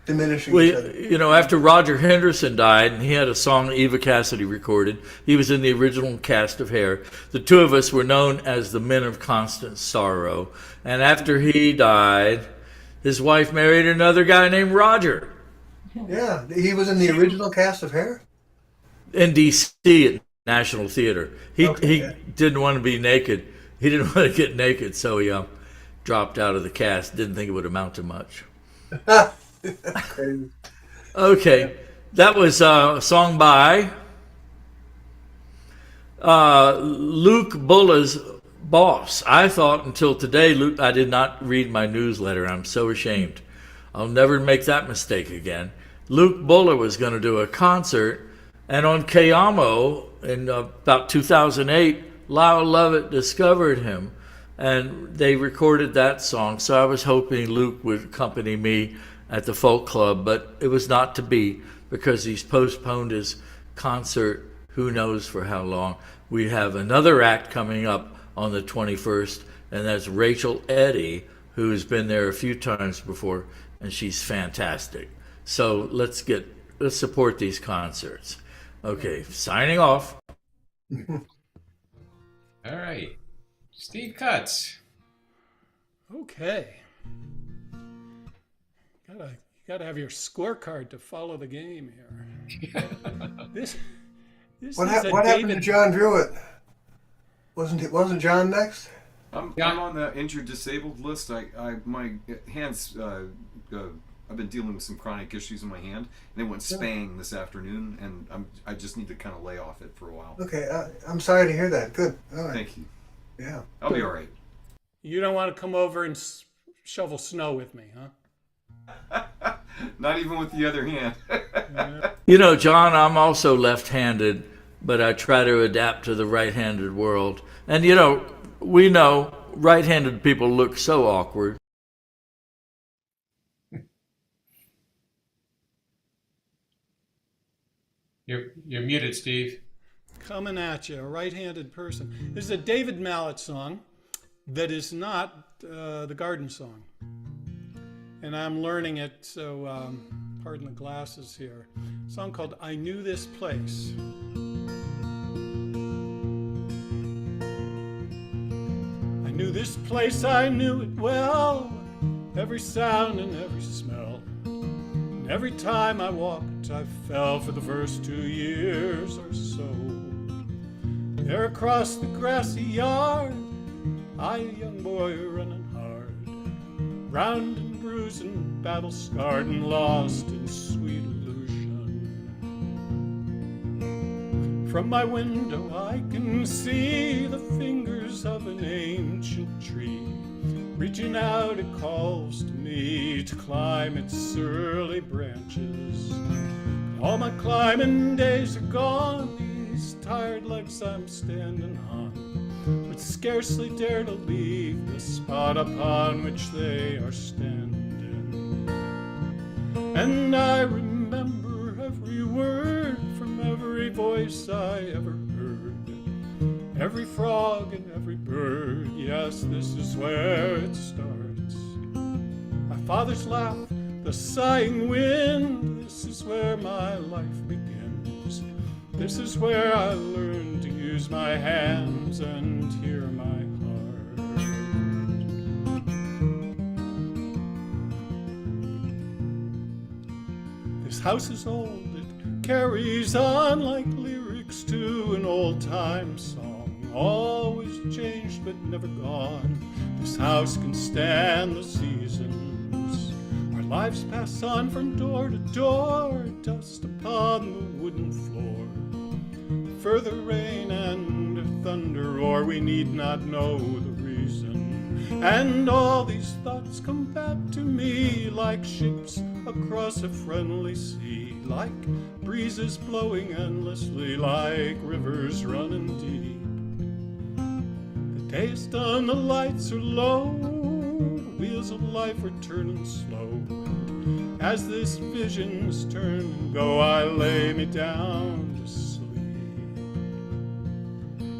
diminishing Well, each other. after Roger Henderson died, and he had a song Eva Cassidy recorded, he was in the original cast of Hair. The two of us were known as the Men of Constant Sorrow. And after he died, his wife married another guy named Roger Yeah, he was in the original cast of Hair. in D.C. at National Theater. He Okay. didn't want to be naked. He didn't want to get naked, so he dropped out of the cast. Didn't think it would amount to much. Crazy. Okay, that was a song by Luke Bulla's boss. I thought until today, Luke, I did not read my newsletter. I'm so ashamed. I'll never make that mistake again. Luke Bulla was going to do a concert, and on Kayamo in about 2008, Lyle Lovett discovered him, and they recorded that song. So I was hoping Luke would accompany me at the folk club, but it was not to be because he's postponed his concert who knows for how long. We have another act coming up on the 21st, and that's Rachel Eddy, who has been there a few times before, and she's fantastic. So let's support these concerts. Okay, signing off. All right. Steve Cutts. Okay. You gotta have your scorecard to follow the game here. This What is a happened to David. John Druitt? Wasn't John next? I'm on the injured disabled list. My hands. I've been dealing with some chronic issues in my hand, and they went spang this afternoon, and I just need to kind of lay off it for a while. Okay, I'm sorry to hear that. Good. All right. Thank you. Yeah. I'll be all right. You don't want to come over and shovel snow with me, huh? Not even with the other hand. John, I'm also left-handed, but I try to adapt to the right-handed world. And, we know right-handed people look so awkward. You're muted, Steve. Coming at you, a right-handed person. This is a David Mallet song that is not the Garden Song. And I'm learning it, so pardon the glasses here. A song called I Knew This Place. I knew this place, I knew it well. Every sound and every smell. And every time I walked, I fell for the first 2 years or so. There across the grassy yard, I, a young boy running hard, round and bruising, battle scarred and lost in sweet illusion. From my window I can see the fingers of an ancient tree, reaching out it calls to me to climb its early branches. All my climbing days are gone, these tired legs I'm standing on would scarcely dare to leave the spot upon which they are standing. And I remember every word from every voice I ever heard, every frog and every bird. Yes, this is where it starts. My father's laugh the sighing wind. This is where my life begins. This is where I learn to use my hands and hear my heart. This house is old, it carries on like lyrics to an old-time song. Always changed but never gone. This house can stand the seasons. Our lives pass on from door to door, dust upon the wooden floor. Further rain and thunder, or we need not know the reason. And all these thoughts come back to me like ships across a friendly sea, like breezes blowing endlessly, like rivers running deep. The day is done, the lights are low, the wheels of life are turning slow. And as this visions turn and go, I lay me down to sleep.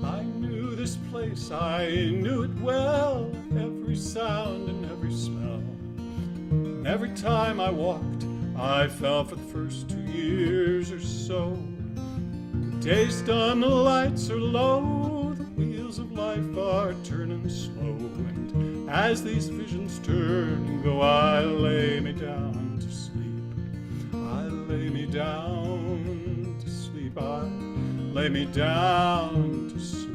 I knew this place, I knew it well, every sound and every smell. And every time I walked, I fell for the first 2 years or so. The day's done, the lights are low, the wheels of life are turning slow. And as these visions turn and go, I lay me down to sleep. I lay me down to sleep. I lay me down to sleep.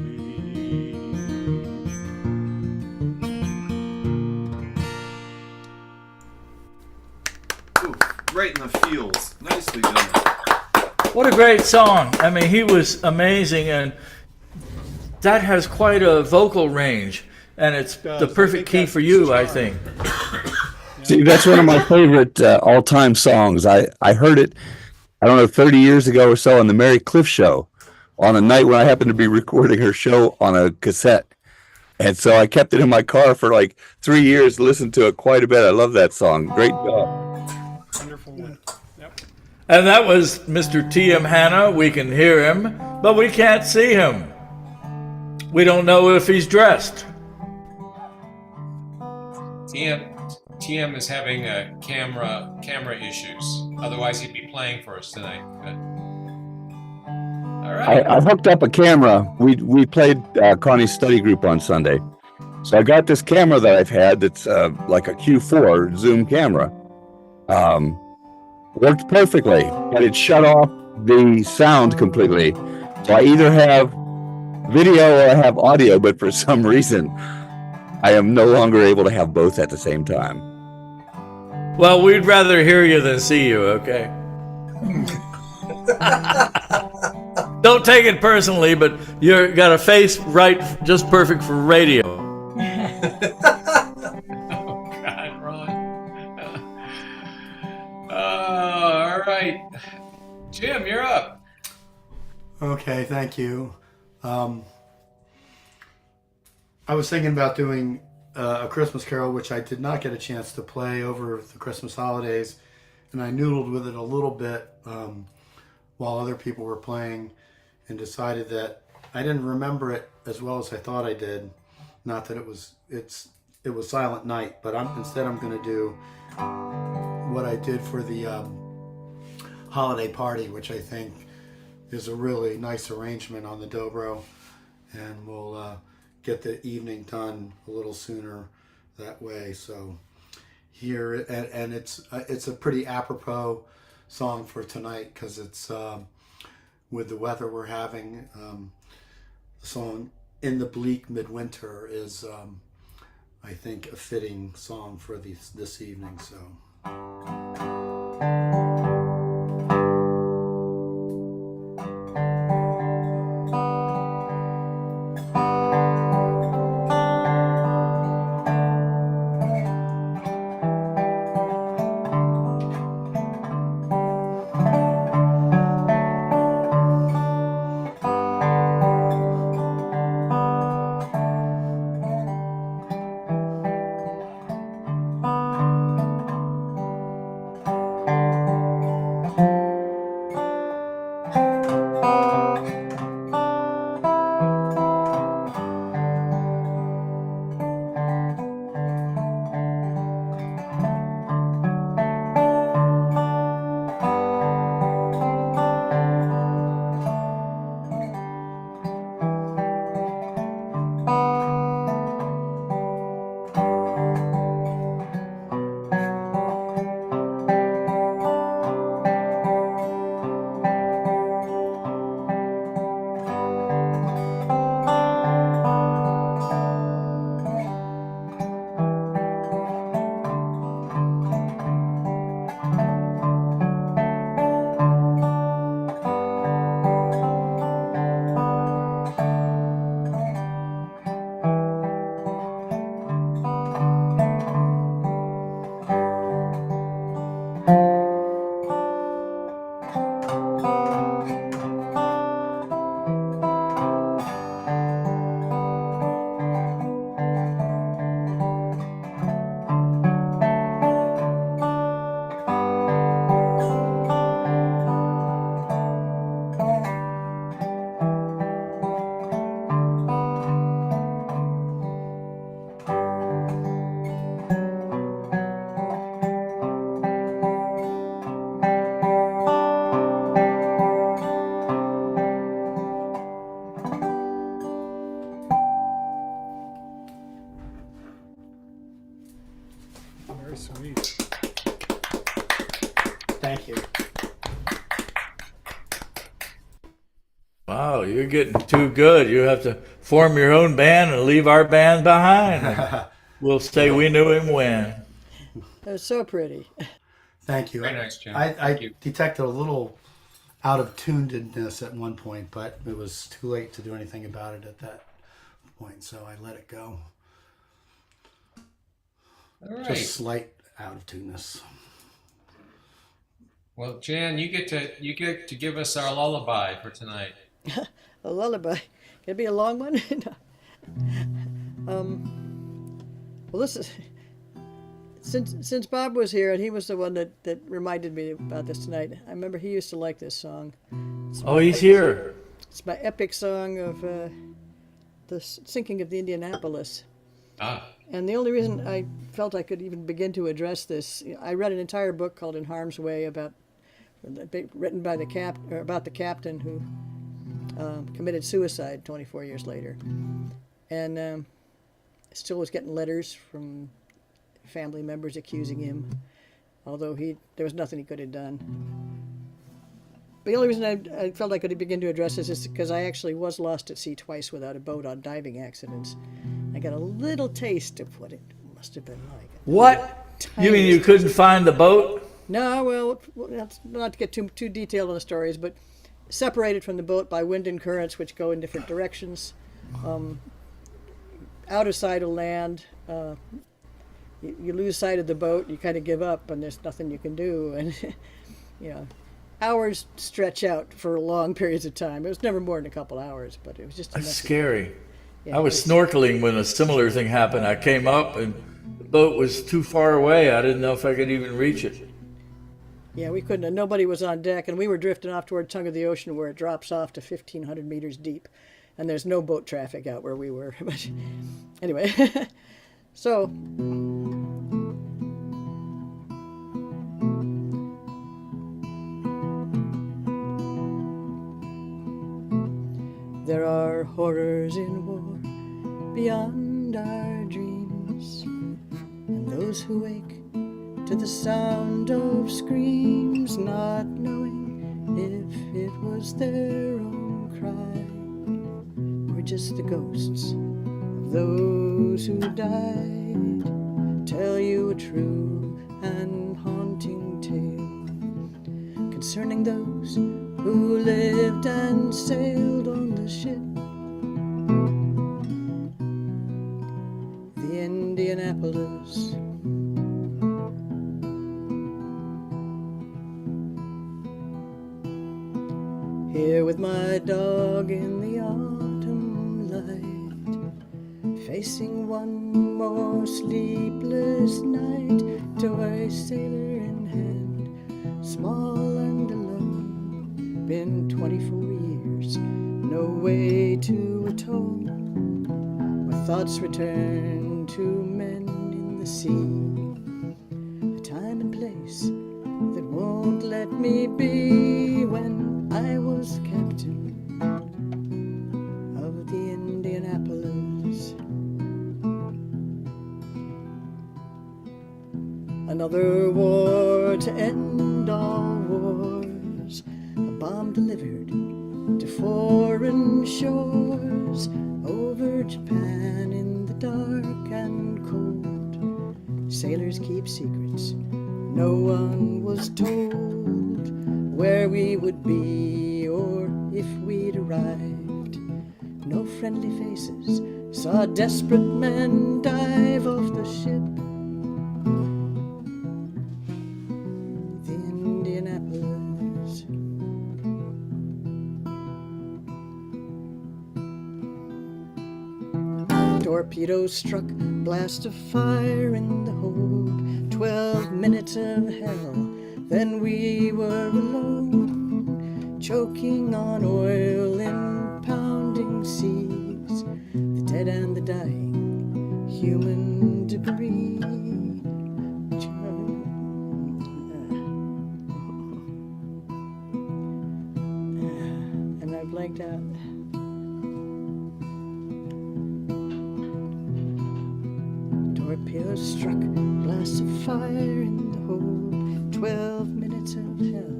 Ooh, right in the feels. Nicely done. What a great song. I mean, he was amazing, and that has quite a vocal range, and it's does. the I perfect think key that's for you, I charm. think. See, that's one of my favorite all-time songs. I heard it, I don't know, 30 years ago or so on the Mary Cliff Show, on a night when I happened to be recording her show on a cassette. And so I kept it in my car for like 3 years, listened to it quite a bit. I love that song. Great job. Wonderful one. Yep. And that was Mr. T.M. Hanna. We can hear him, but we can't see him. We don't know if he's dressed. TM is having camera issues. Otherwise, he'd be playing for us tonight. But, all right. I hooked up a camera. We played Connie's study group on Sunday. So I got this camera that I've had that's like a Q4 zoom camera. Worked perfectly, but it shut off the sound completely. So I either have video or I have audio, but for some reason, I am no longer able to have both at the same time. Well, we'd rather hear you than see you, okay? Don't take it personally, but you got a face right, just perfect for radio. Oh, God, Ron. All right. Jim, you're up. Okay, thank you. I was thinking about doing a Christmas Carol, which I did not get a chance to play over the Christmas holidays, and I noodled with it a little bit while other people were playing, and decided that I didn't remember it as well as I thought I did. Not that it was Silent Night, but instead I'm going to do what I did for the holiday party, which I think is a really nice arrangement on the dobro, and we'll get the evening done a little sooner that way. So here, and it's a pretty apropos song for tonight because it's with the weather we're having. The song "In the Bleak Midwinter" is I think a fitting song for this evening. So. Very sweet. Thank you. Wow, you're getting too good. You have to form your own band and leave our band behind. We'll say we knew him when. That was so pretty. Thank you. Very nice, Jim. I Thank you. detected a little out of tunedness at one point, but it was too late to do anything about it at that point, so I let it go. All right. Just slight out of tuneness. Well, Jan, you get to give us our lullaby for tonight. A lullaby. Can it be a long one? Well, this is since Bob was here and he was the one that reminded me about this tonight. I remember he used to like this song. Oh, he's here. It's my epic song of the sinking of the Indianapolis. Ah, And the only reason I felt I could even begin to address this, I read an entire book called In Harm's Way written by about the captain who committed suicide 24 years later, and still was getting letters from family members accusing him, although there was nothing he could have done. The only reason I felt I could begin to address this is because I actually was lost at sea twice without a boat on diving accidents. I got a little taste of what it must have been like. What? You mean you couldn't find the boat? No, well, not to get too detailed on the stories, but separated from the boat by wind and currents which go in different directions. Out of sight of land, you lose sight of the boat, you kind of give up, and there's nothing you can do. And hours stretch out for long periods of time. It was never more than a couple hours, but it was just That's enough. scary. Yeah, I was snorkeling when a similar thing happened. I came up and the boat was too far away. I didn't know if I could even reach it. Yeah, we couldn't. And nobody was on deck, and we were drifting off toward tongue of the ocean where it drops off to 1,500 meters deep, and there's no boat traffic out where we were. But anyway, so there are horrors in war beyond our dreams, and those who wake to the sound of screams, not knowing if it was their own cry or just the ghosts of those who died, tell you a true and haunting tale concerning those who lived and sailed on the ship, the Indianapolis. Here with my dog in the autumn light, facing one more sleepless night, toy sailor in hand, small and alone, been 24 years, no way to atone, my thoughts return to men in the sea, a time and place that won't let me be when I was captain of the Indianapolis. Another war to end all wars, a bomb delivered to foreign shores, over Japan in the dark and cold. Sailors keep secrets, no one was told where we would be or if we'd arrived. No friendly faces saw desperate men dive off the ship, the Indianapolis. Torpedoes struck, blast of fire in the hold, 12 minutes of hell, then we were alone, choking on oil in pounding seas, the dead and the dying, human debris. And I blanked out. Torpedoes struck, blast of fire in the hold, 12 minutes of hell.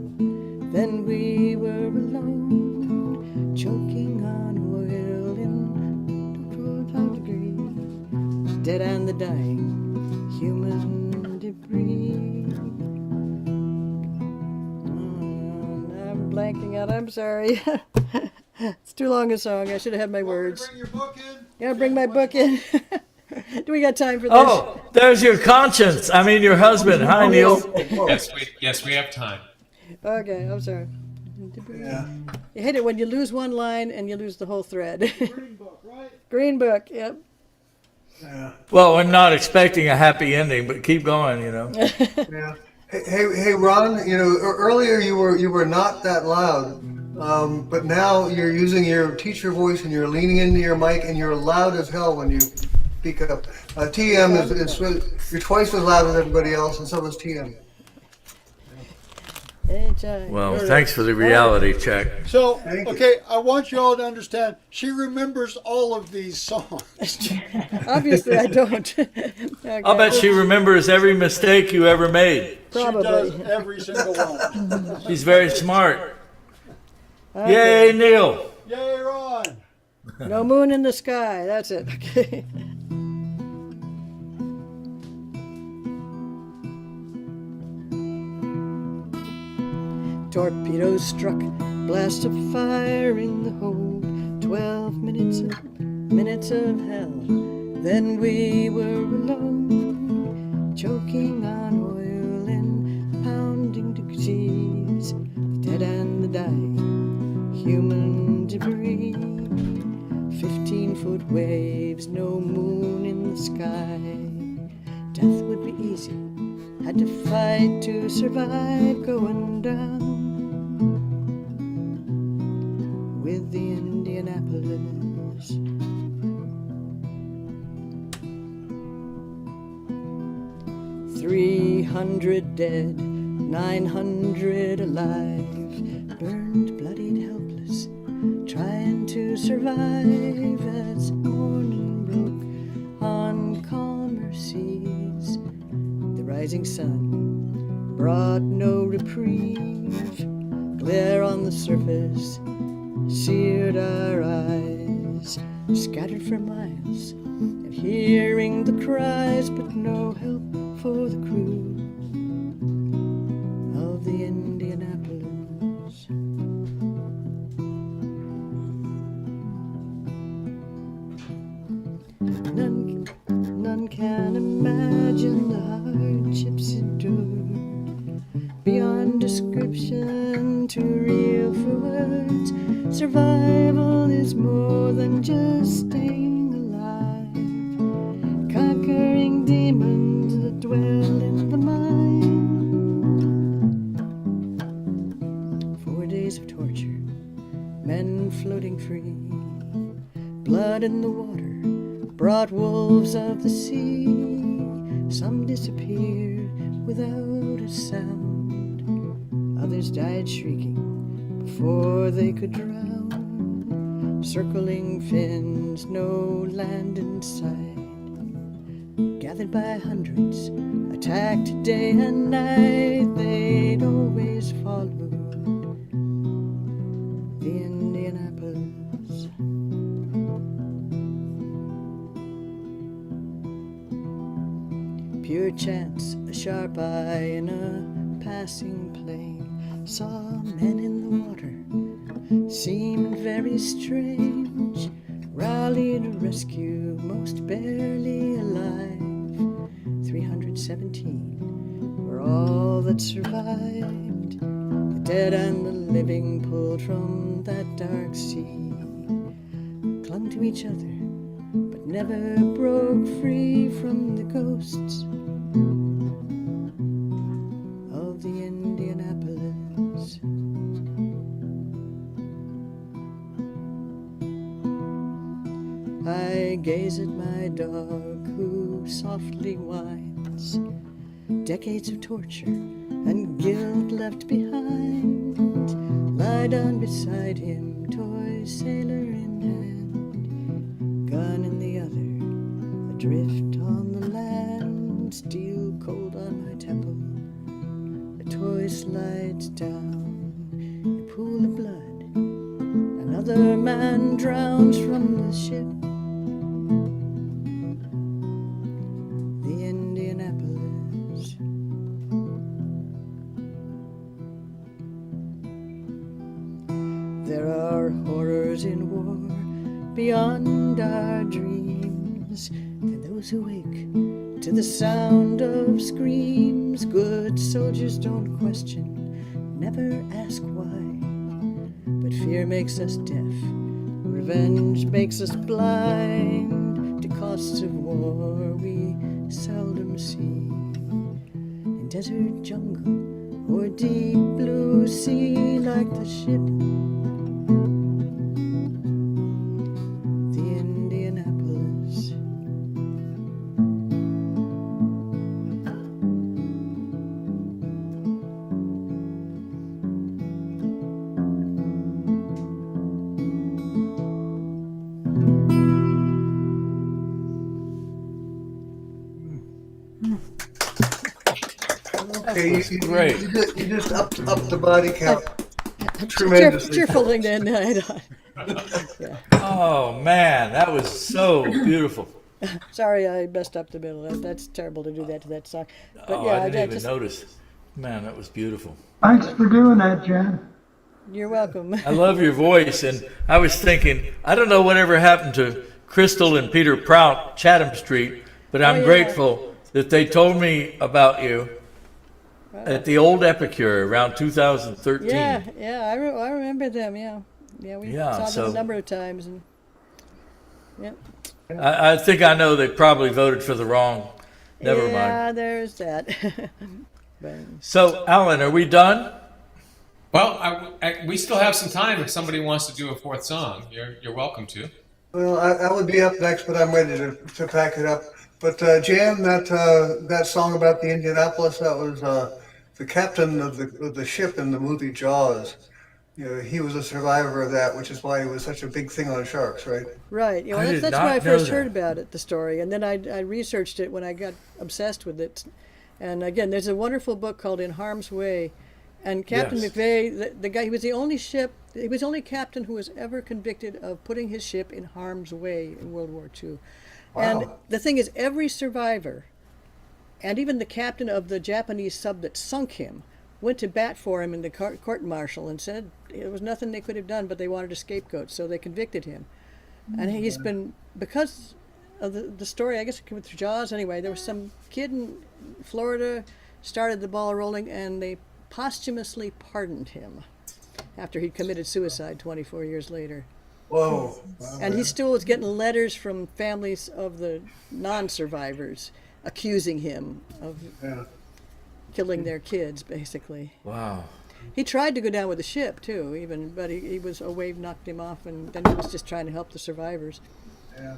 Then we were alone, choking on oil in 12 degrees. Dead and the dying, human debris. I'm blanking out, I'm sorry. It's too long a song, I should have had my words. Bring your book in. Gotta bring my book in. Do we got time for this? Oh, there's your conscience. I mean, your husband. Hi, Neil. Yes, we have time. Okay, I'm sorry. Yeah. You hate it when you lose one line and you lose the whole thread. Green book, right? Green book, yep. Yeah. Well, I'm not expecting a happy ending, but keep going, you know. Yeah. Hey, Ron. You know, earlier you were not that loud, but now you're using your teacher voice and you're leaning into your mic and you're loud as hell when you speak up. TM is you're twice as loud as everybody else, and so is TM. Anytime. Well, thanks for the reality check. So, Thank you. okay, I want you all to understand, she remembers all of these songs. Obviously, I don't. Okay. I'll bet she remembers every mistake you ever made. Probably. She does every single one. She's very smart. Yay, Neil. Yay, Ron! No moon in the sky. That's it. Okay. Torpedoes struck, blast of fire in the hold, 12 minutes of hell. Then we were alone, choking on oil and pounding degrees, the dead and the dying, human debris. 15-foot waves, no moon in the sky. Death would be easy, had to fight to survive going down with the Indianapolis. "300 dead, 900 alive, burned, bloodied, helpless, trying to survive as morning broke on calmer seas. The rising sun brought no reprieve, glare on the surface seared our eyes, scattered for miles, and hearing the cries, but no help for the crew of the Indianapolis. None can imagine the hardships endured, beyond description, too real for words. Survival is more than just staying alive, conquering demons that dwell in the mind. 4 days of torture, men floating free, blood in the water brought wolves of the sea. Some disappeared without a sound, others died shrieking before they could drown. Circling fins, no land in sight, gathered by hundreds, attacked day and night. They'd always followed the Indianapolis. Pure chance, a sharp eye in a passing plane, saw men in the water, seemed very strange, rallied to rescue, most barely alive. 317 were all that survived, the dead and the living pulled from that dark sea, clung to each other, but never broke free from the ghosts of the Indianapolis. I gaze at my dog who softly whines, decades of torture and guilt left behind. Lie down beside him, toy sailor in hand, gun in the other, adrift on the land. slides down a pool of blood. Another man drowns from the ship. The Indianapolis. There are horrors in war beyond our dreams, and those who wake to the sound of screams. Good soldiers don't question, never ask why, but fear makes us deaf, revenge makes us blind to costs of war we seldom see. In desert jungle or deep blue sea, like the ship, the Indianapolis. Okay, you, great. you just upped the body count tremendously. Cheerful thing to end the night on. Oh man, that was so beautiful. Sorry, I messed up the middle. That's terrible to do that to that song. But Oh, yeah, I didn't even just, notice. Man, that was beautiful. Thanks for doing that, Jen. you're welcome. I love your voice, and I was thinking, I don't know whatever happened to Crystal and Peter Prout, Chatham Street, but I'm yeah. grateful that they told me about you at the old Epicure around 2013. Yeah, I remember them. Yeah, we Yeah, saw them so- a number of times, and yeah. I think I know they probably voted for the wrong. Never mind. Yeah, there's that. But, So, Alan, are we done? Well, we still have some time if somebody wants to do a fourth song. You're welcome to. Well, I would be up next, but I'm ready to pack it up. But Jan, that song about the Indianapolis, that was the captain of the ship in the movie Jaws. You know, he was a survivor of that, which is why it was such a big thing on sharks, right? right. You know, I did that's not why I know first that. heard about it, the story, and then I researched it when I got obsessed with it. And again, there's a wonderful book called In Harm's Way, and Captain Yes. McVeigh, the guy, he was the only captain who was ever convicted of putting his ship in harm's way in World War II. And Wow. the thing is, every survivor, and even the captain of the Japanese sub that sunk him, went to bat for him in the court martial and said it was nothing they could have done, but they wanted a scapegoat, so they convicted him. And he's been, because of the story, I guess it came through Jaws anyway, there was some kid in Florida started the ball rolling, and they posthumously pardoned him after he committed suicide 24 years later. Whoa. Wow. And he still was getting letters from families of the non-survivors accusing him of Yeah. killing their kids, basically. Wow. He tried to go down with the ship too, even, but he was a wave knocked him off, and then he was just trying to help the survivors. Yeah.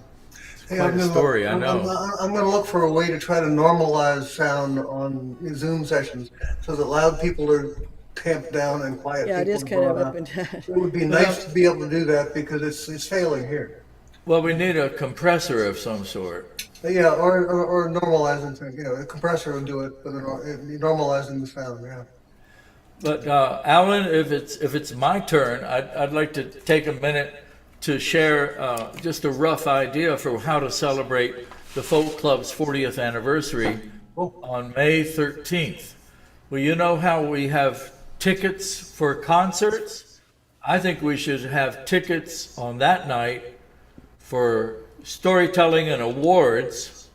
Quite a story, I know. I'm going to look for a way to try to normalize sound on Zoom sessions so that loud people are tamped down and quiet Yeah, it people is are kind of brought up and down. It would be nice to be able to do that because it's failing here. Well, we need a compressor of some sort. Yeah, or normalizing things. You know, a compressor would do it, but normalizing the sound. Yeah. But Alan, if it's my turn, I'd like to take a minute to share just a rough idea for how to celebrate the Folk Club's 40th anniversary on May 13th. Well, you know how we have tickets for concerts? I think we should have tickets on that night for storytelling and awards,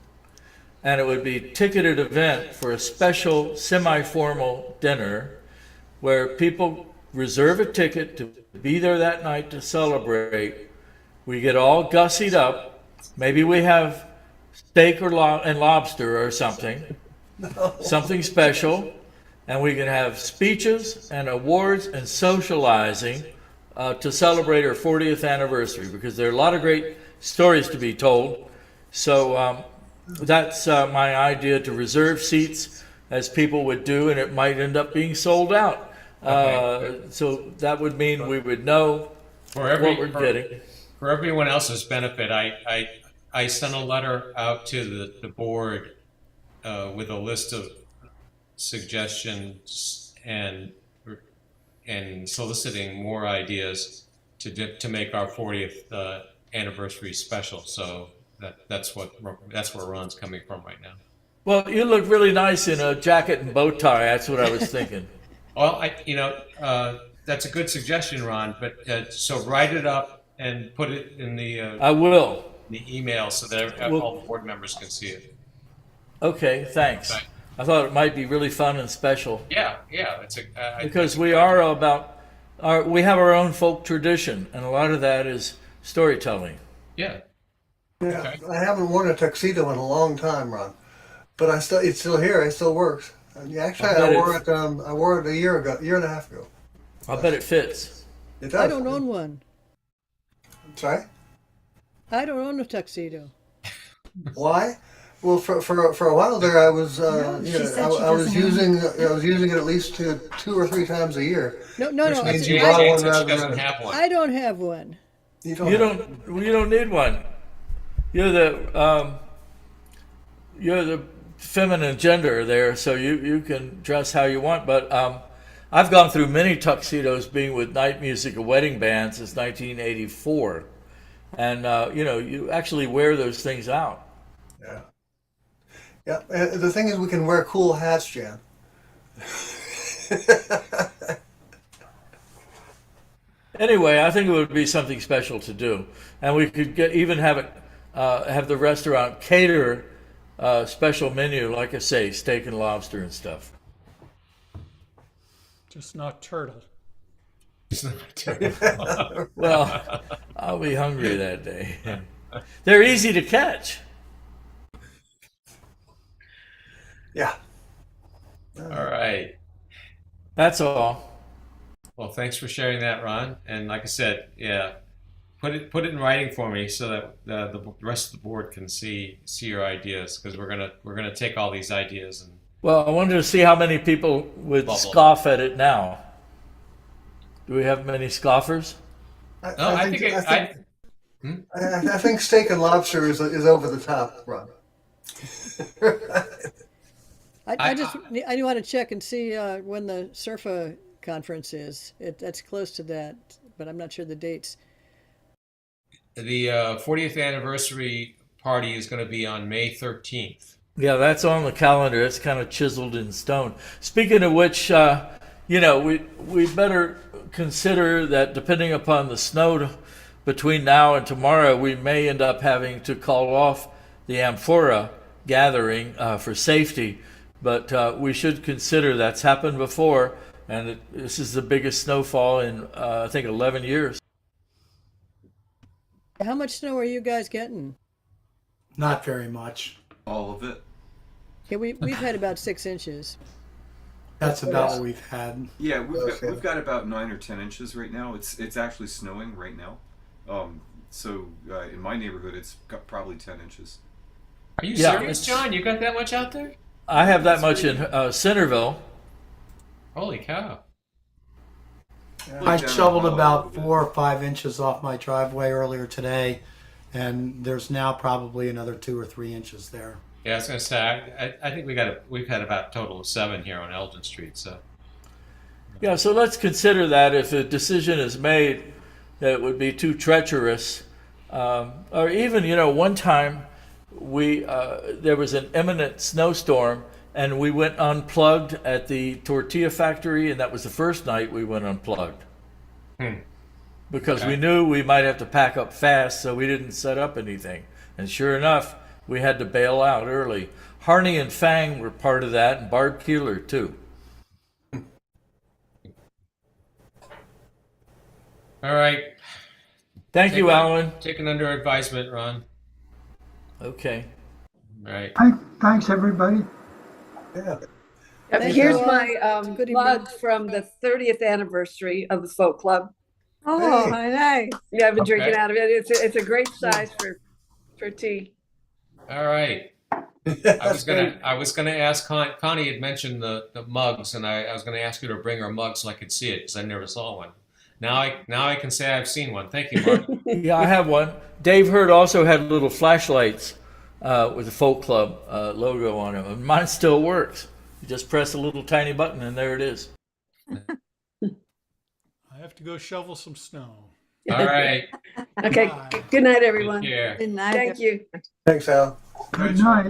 and it would be a ticketed event for a special semi-formal dinner where people reserve a ticket to be there that night to celebrate. We get all gussied up. Maybe we have steak and lobster or something, something special, and we can have speeches and awards and socializing to celebrate our 40th anniversary, because there are a lot of great stories to be told. So that's my idea, to reserve seats as people would do, and it might end up being sold out. So that would mean we would know what we're getting. For everyone else's benefit, I sent a letter out to the board with a list of suggestions and soliciting more ideas to make our 40th anniversary special. So that's where Ron's coming from right now. Well, you look really nice in a jacket and bow tie. That's what I was thinking. Well, that's a good suggestion, Ron. But so write it up and put it in I will. the email so that all the board members can see it. Okay, thanks. Right. I thought it might be really fun and special Yeah. It's because we are about we have our own folk tradition, and a lot of that is storytelling. Yeah. Yeah, Okay. I haven't worn a tuxedo in a long time, Ron, but it's still here. It still works. Actually, I bet I wore it a year and a half ago. I'll bet it fits. It does. I don't own one. Sorry. I don't own a tuxedo. Why? Well, for a while there, I was she said she I was doesn't using it at least 2 or 3 times a year. No. Which means it's- you Jane bought one said she rather doesn't than have one. I don't have one. you You don't need one. You're the feminine gender there, so you can dress how you want. But I've gone through many tuxedos, being with night music and wedding bands since 1984, and you actually wear those things out. Yeah. Yeah. The thing is, we can wear cool hats, Jan. Anyway, I think it would be something special to do, and we could even have the restaurant cater special menu, like I say, steak and lobster and stuff. Just not turtle. Well, I'll be hungry that day. They're easy to catch. Yeah. All right. That's all. Well, thanks for sharing that, Ron. And like I said, yeah, put it in writing for me so that the rest of the board can see your ideas, because we're gonna take all these ideas and Well, I wanted to see how many people would Bubble. scoff at it now. Do we have many scoffers? I I think steak and lobster is over the top, Ron. I want to check and see when the SURFA conference is. That's close to that, but I'm not sure the dates. the 40th anniversary party is going to be on May 13th. Yeah, that's on the calendar. It's kind of chiseled in stone. Speaking of which, we better consider that depending upon the snow between now and tomorrow, we may end up having to call off the Amphora gathering for safety. But we should consider that's happened before, and this is the biggest snowfall in I think 11 years. How much snow are you guys getting? Not very much. All of it. Yeah, we've had about 6 inches. That's about what we've had. Yeah, Okay. we've got about 9 or 10 inches right now. It's actually snowing right now. So in my neighborhood, it's got probably 10 inches. Are you Yeah, serious, it's- John? You got that much out there? I have that much in Centerville. Holy cow! I Down shoveled a about little bit. 4 or 5 inches off my driveway earlier today, and there's now probably another 2 or 3 inches there. Yeah, I was going to say I think we've had about a total of 7 here on Elgin Street. So Yeah, so let's consider that if a decision is made that it would be too treacherous, or even, one time there was an imminent snowstorm and we went unplugged at the tortilla factory, and that was the first night we went unplugged. Because Okay. we knew we might have to pack up fast, so we didn't set up anything. And sure enough, we had to bail out early. Harney and Fang were part of that, and Barb Keeler too. all right, Thank you, Alan. taken under advisement, Ron. Okay. All right. Thanks, everybody. Yeah. Thank Here's you. my Good evening. mug from the 30th anniversary of the Folk Club. Oh, nice. Yeah, I've been Okay. drinking out of it. It's a great size for tea. All right. I was gonna ask Connie had mentioned the mugs, and I was gonna ask you to bring her mug so I could see it, because I never saw one. Now I can say I've seen one. Thank you, Mark. Yeah, I have one. Dave Hurd also had little flashlights with the Folk Club logo on them. And mine still works. You just press a little tiny button and there it is. I have to go shovel some snow. All right. Okay. Bye. Good night, Take everyone. care. Good night. Thank you. Thanks, Al. Good night.